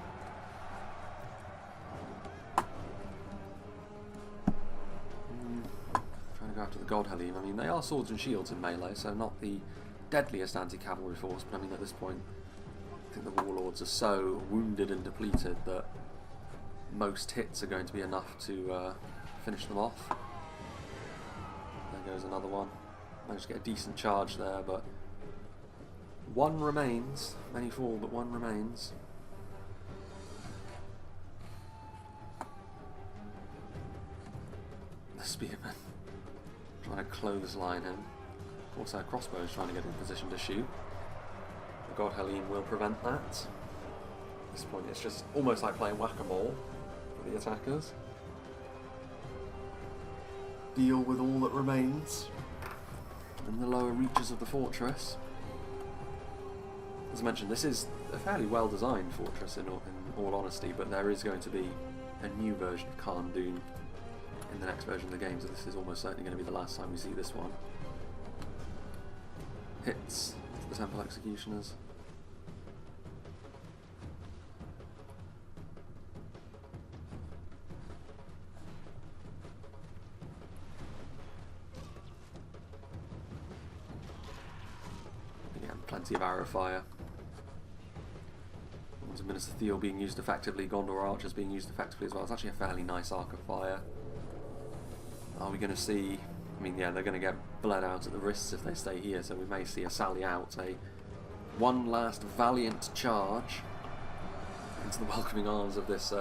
Trying to go after the God Halim. I mean, they are swords and shields in melee, so not the deadliest anti-cavalry force, but I mean, at this point, I think the warlords are so wounded and depleted that most hits are going to be enough to finish them off. There goes another one. Managed to get a decent charge there, but one remains. Many fall, but one remains. The spearman trying to clothesline him. Of course, our crossbow is trying to get in position to shoot. The God Halim will prevent that. At this point, it's just almost like playing whack-a-mole for the attackers. Deal with all that remains in the lower reaches of the fortress. As I mentioned, this is a fairly well-designed fortress in all honesty, but there is going to be a new version of Khan Dûn in the next version of the game, so this is almost certainly going to be the last time we see this one. Hits the Temple Executioners. Again, plenty of arrow fire. Minister Theo being used effectively, Gondor archers being used effectively as well. It's actually a fairly nice arc of fire. Are we going to see... I mean, yeah, they're going to get bled out at the wrists if they stay here, so we may see a sally out, one last valiant charge into the welcoming arms of this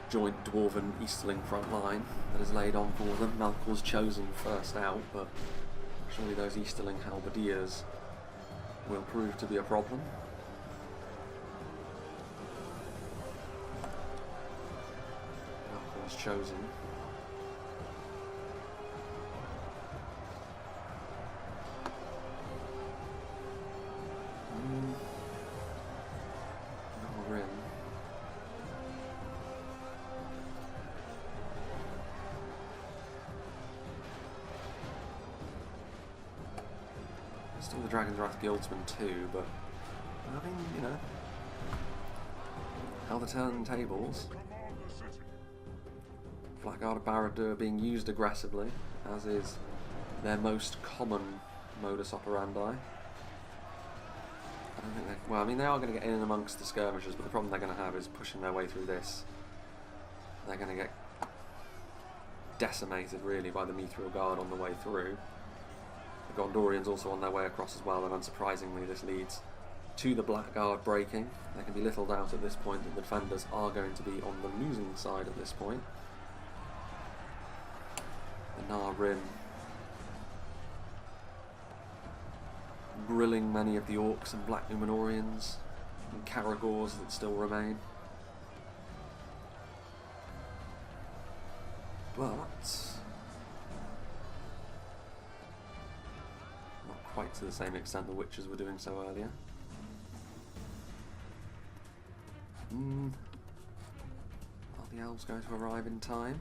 joint dwarven Easterling front line that is laid on for them. Malcol's chosen first out, but surely those Easterling halberdiers will prove to be a problem. Chosen. Rhun. Still the Dragon's Wrath Guildsman too, but I mean, you know, how the turntables. Blackguard of Barad-dûr being used aggressively, as is their most common modus operandi. I don't think they... Well, I mean, they are going to get in and amongst the skirmishers, but the problem they're going to have is pushing their way through this. They're going to get decimated, really, by the Mithril Guard on the way through. The Gondorians also on their way across as well, and unsurprisingly this leads to the Blackguard breaking. There can be little doubt at this point that the defenders are going to be on the losing side at this point. The Rhun grilling many of the orcs and Black Numenorians and Caragors that still remain. But not quite to the same extent the Witchers were doing so earlier. Are the elves going to arrive in time?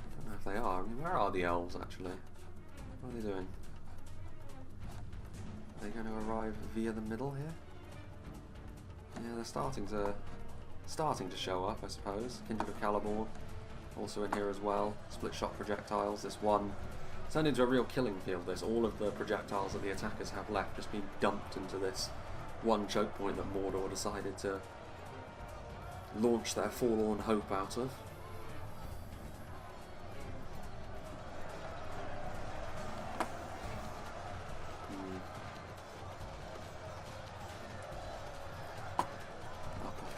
I don't know if they are. I mean, where are the elves actually? What are they doing? Are they going to arrive via the middle here? Yeah, they're starting to show up, I suppose. Kindred of Celeborn also in here as well. Split shot projectiles. This one turned into a real killing field. This, all of the projectiles that the attackers have left just being dumped into this one choke point that Mordor decided to launch their forlorn hope out of.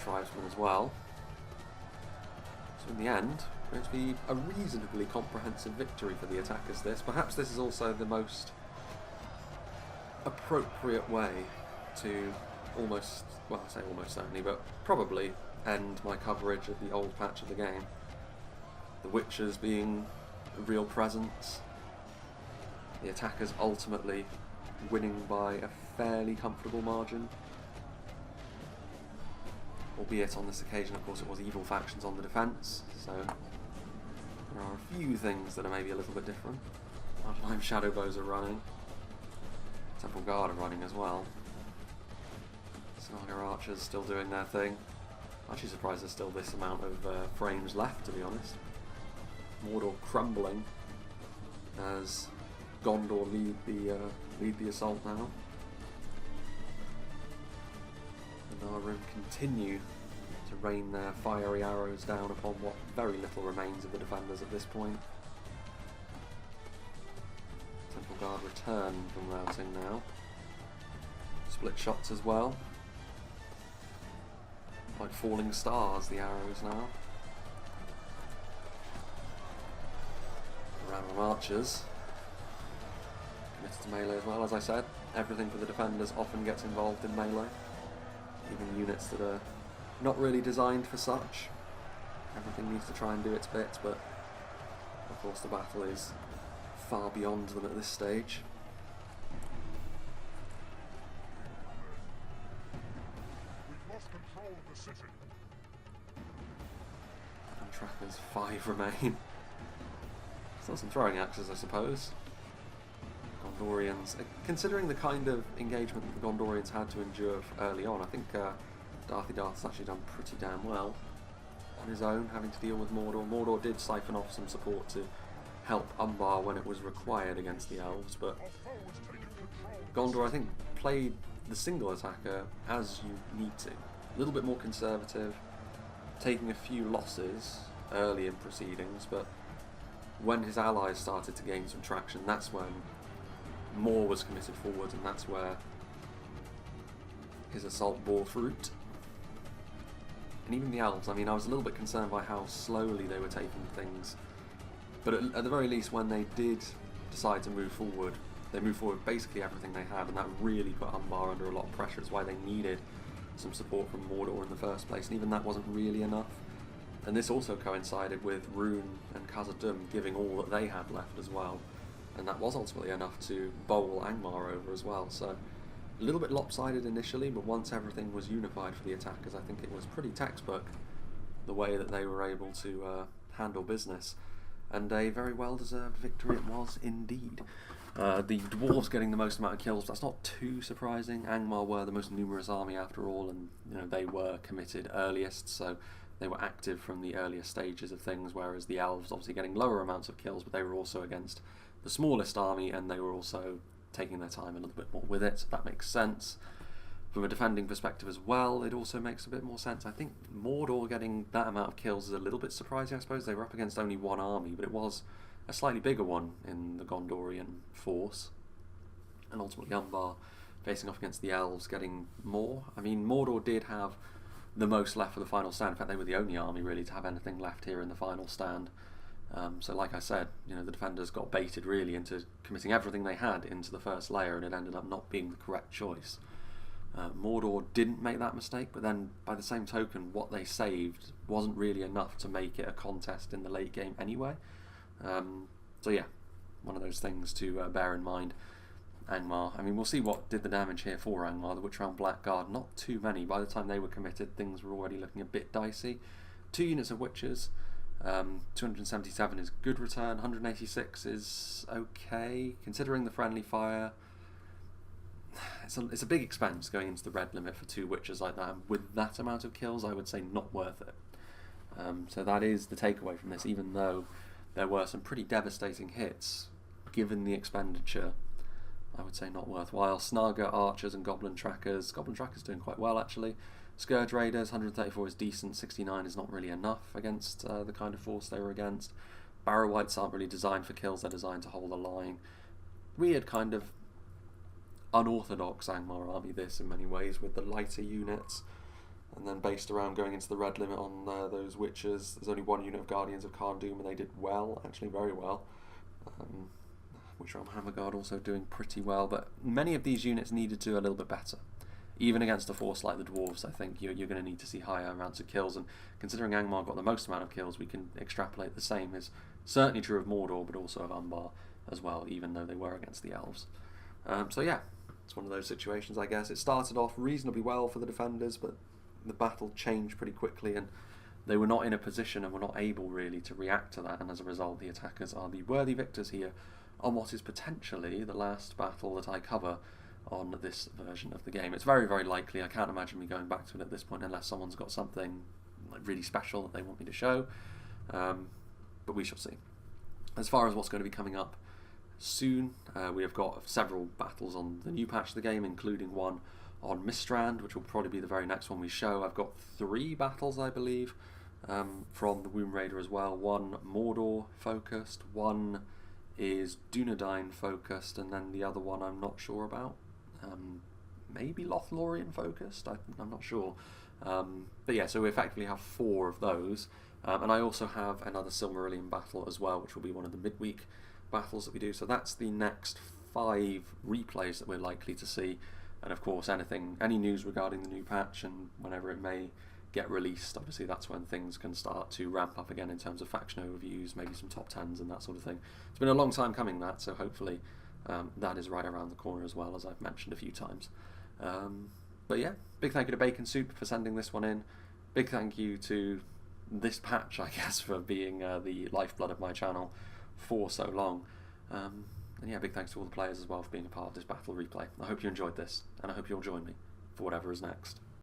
Tribesmen as well. So in the end, going to be a reasonably comprehensive victory for the attackers this. Perhaps this is also the most appropriate way to almost, well, I say almost certainly, but probably end my coverage of the old patch of the game. The Witchers being a real presence, the attackers ultimately winning by a fairly comfortable margin. Albeit on this occasion, of course, it was evil factions on the defence, so there are a few things that are maybe a little bit different. Lime Shadow Bows are running. Temple Guard are running as well. Saga Archers still doing their thing. Actually surprised there's still this amount of frames left, to be honest. Mordor crumbling as Gondor lead the assault now. And our Rhun continue to rain their fiery arrows down upon what very little remains of the defenders at this point. Temple Guard return from routing now. Split shots as well. Like falling stars, the arrows now. Random Archers committed to melee as well. As I said, everything for the defenders often gets involved in melee. Even units that are not really designed for such. Everything needs to try and do its bit, but of course the battle is far beyond them at this stage. We've lost control of the city. And trackers 5 remain. Still some throwing axes, I suppose. Gondorians, considering the kind of engagement that the Gondorians had to endure early on, I think Darthy Darth's actually done pretty damn well on his own, having to deal with Mordor. Mordor did siphon off some support to help Umbar when it was required against the elves, but Gondor, I think, played the single attacker as you need to. A little bit more conservative, taking a few losses early in proceedings, but when his allies started to gain some traction, that's when more was committed forward, and that's where his assault bore fruit. And even the elves, I mean, I was a little bit concerned by how slowly they were taking things, but at the very least, when they did decide to move forward, they moved forward basically everything they had, and that really put Umbar under a lot of pressure. It's why they needed some support from Mordor in the first place, and even that wasn't really enough. And this also coincided with Rhun and Khazad giving all that they had left as well. And that was ultimately enough to bowl Angmar over as well. So a little bit lopsided initially, but once everything was unified for the attackers, I think it was pretty textbook the way that they were able to handle business. And a very well-deserved victory it was indeed. The dwarves getting the most amount of kills, that's not too surprising. Angmar were the most numerous army after all, and they were committed earliest, so they were active from the earliest stages of things, whereas the elves obviously getting lower amounts of kills, but they were also against the smallest army, and they were also taking their time a little bit more with it, so that makes sense. From a defending perspective as well, it also makes a bit more sense. I think Mordor getting that amount of kills is a little bit surprising, I suppose. They were up against only one army, but it was a slightly bigger one in the Gondorian force. And ultimately Umbar facing off against the elves getting more. I mean, Mordor did have the most left for the final stand. In fact, they were the only army really to have anything left here in the final stand. So like I said, the defenders got baited really into committing everything they had into the first layer, and it ended up not being the correct choice. Mordor didn't make that mistake, but then by the same token, what they saved wasn't really enough to make it a contest in the late game anyway. So yeah, one of those things to bear in mind. Angmar, I mean, we'll see what did the damage here for Angmar. The Witch Realm Blackguard, not too many. By the time they were committed, things were already looking a bit dicey. 2 units of Witches, 277 is good return, 186 is okay, considering the friendly fire. It's a big expense going into the red limit for 2 Witches like that, and with that amount of kills, I would say not worth it. So that is the takeaway from this, even though there were some pretty devastating hits, given the expenditure. I would say not worthwhile. Snaga, Archers and Goblin Trackers. Goblin Trackers doing quite well actually. Scourge Raiders, 134 is decent, 69 is not really enough against the kind of force they were against. Barrow Wights aren't really designed for kills, they're designed to hold a line. Weird kind of unorthodox Angmar army this in many ways, with the lighter units, and then based around going into the red limit on those Witches. There's only 1 unit of Guardians of Khan Doom, and they did well, actually very well. Witch Realm Hammerguard also doing pretty well, but many of these units needed to do a little bit better. even against a force like the dwarves, I think you're going to need to see higher amounts of kills. And considering Angmar got the most amount of kills, we can extrapolate the same. Is certainly true of Mordor, but also of Umbar as well, even though they were against the elves. So yeah, it's one of those situations, I guess. It started off reasonably well for the defenders, but the battle changed pretty quickly, and they were not in a position and were not able really to react to that, and as a result the attackers are the worthy victors here on what is potentially the last battle that I cover on this version of the game. It's very, very likely. I can't imagine me going back to it at this point unless someone's got something like really special that they want me to show, but we shall see. As far as what's going to be coming up soon, we have got several battles on the new patch of the game, including one on Mistrand, which will probably be the very next one we show. I've got 3 battles, I believe, from the Womb Raider as well. One Mordor focused, one is Dunedain focused, and then the other one I'm not sure about. Maybe Lothlorien focused, I'm not sure. But yeah, so we effectively have 4 of those. And I also have another Silmarillion battle as well, which will be one of the midweek battles that we do. So that's the next 5 replays that we're likely to see. And of course, any news regarding the new patch and whenever it may get released, obviously that's when things can start to ramp up again in terms of faction overviews, maybe some top 10s and that sort of thing. It's been a long time coming, that, so hopefully that is right around the corner as well, as I've mentioned a few times. But yeah, big thank you to Bacon Soup for sending this one in. Big thank you to this patch, I guess, for being the lifeblood of my channel for so long. And yeah, big thanks to all the players as well for being a part of this battle replay. I hope you enjoyed this, and I hope you'll join me for whatever is next.